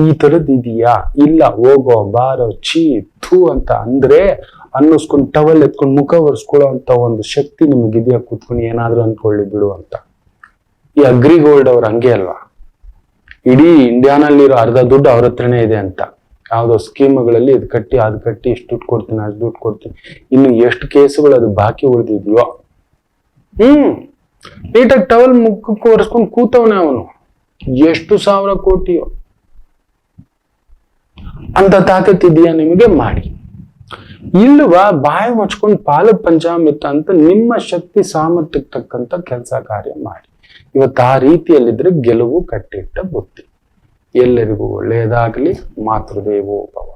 ಈ ತರದ್ ಇದೆಯಾ? ಇಲ್ಲ. ಹೋಗೋ ಬಾರೋ ಚೀ ಥೂ ಅಂತ ಅಂದ್ರೆ ಅನ್ನಿಸ್ಕೊಂಡು ಟವಲ್ ಎತ್ಕೊಂಡು ಮುಖ ಒರೆಸ್ಕೊಳ್ಳೋ ಅಂತ ಒಂದು ಶಕ್ತಿ ನಿಮಗಿದೆಯಾ? ಕೂತ್ಕೊಂಡು ಏನಾದ್ರು ಅನ್ಕೊಳ್ಳಿ ಬಿಡು ಅಂತ. ಈ ಅಗ್ರಿಗೋಲ್ಡ್ ಅವ್ರು ಹಂಗೆ ಅಲ್ವಾ, ಇಡೀ ಇಂಡಿಯಾನಲ್ಲಿರೋ ಅರ್ಧ ದುಡ್ಡು ಅವ್ರ ಹತ್ರನೇ ಇದೆ ಅಂತ. ಯಾವ್ದೋ ಸ್ಕೀಮ್ಗಳಲ್ಲಿ ಇದು ಕಟ್ಟಿ ಅದು ಕಟ್ಟಿ ಇಷ್ಟು ದುಡ್ಡು ಕೊಡ್ತೀನಿ ಅಷ್ಟು ದುಡ್ಡು ಕೊಡ್ತೀನಿ. ಇನ್ನು ಎಷ್ಟು ಕೇಸುಗಳು ಅದು ಬಾಕಿ ಉಳಿದಿದ್ಯೋ. ನೀಟಾಗಿ ಟವಲ್ ಮುಖಕ್ಕೆ ಒರೆಸ್ಕೊಂಡು ಕೂತವನೇ ಅವನು. ಎಷ್ಟು ಸಾವಿರ ಕೋಟಿಯೋ ಅಂತ ತಾಕತ್ತಿದೆಯಾ ನಿಮಗೆ? ಮಾಡಿ. ಇಲ್ವಾ ಬಾಯಿ ಮುಚ್ಕೊಂಡು ಪಾಲಕ್ ಪಂಚಾಮೃತ ಅಂತ ನಿಮ್ಮ ಶಕ್ತಿ ಸಾಮರ್ಥ್ಯಕ್ಕೆ ತಕ್ಕಂತ ಕೆಲಸ ಕಾರ್ಯ ಮಾಡಿ. ಇವತ್ತು ಆ ರೀತಿಯಲ್ಲಿದ್ರೆ ಗೆಲುವು ಕಟ್ಟಿಟ್ಟ ಬುತ್ತಿ. ಎಲ್ಲರಿಗೂ ಒಳ್ಳೆಯದಾಗಲಿ. ಮಾತೃದೇವೋ ಭವ.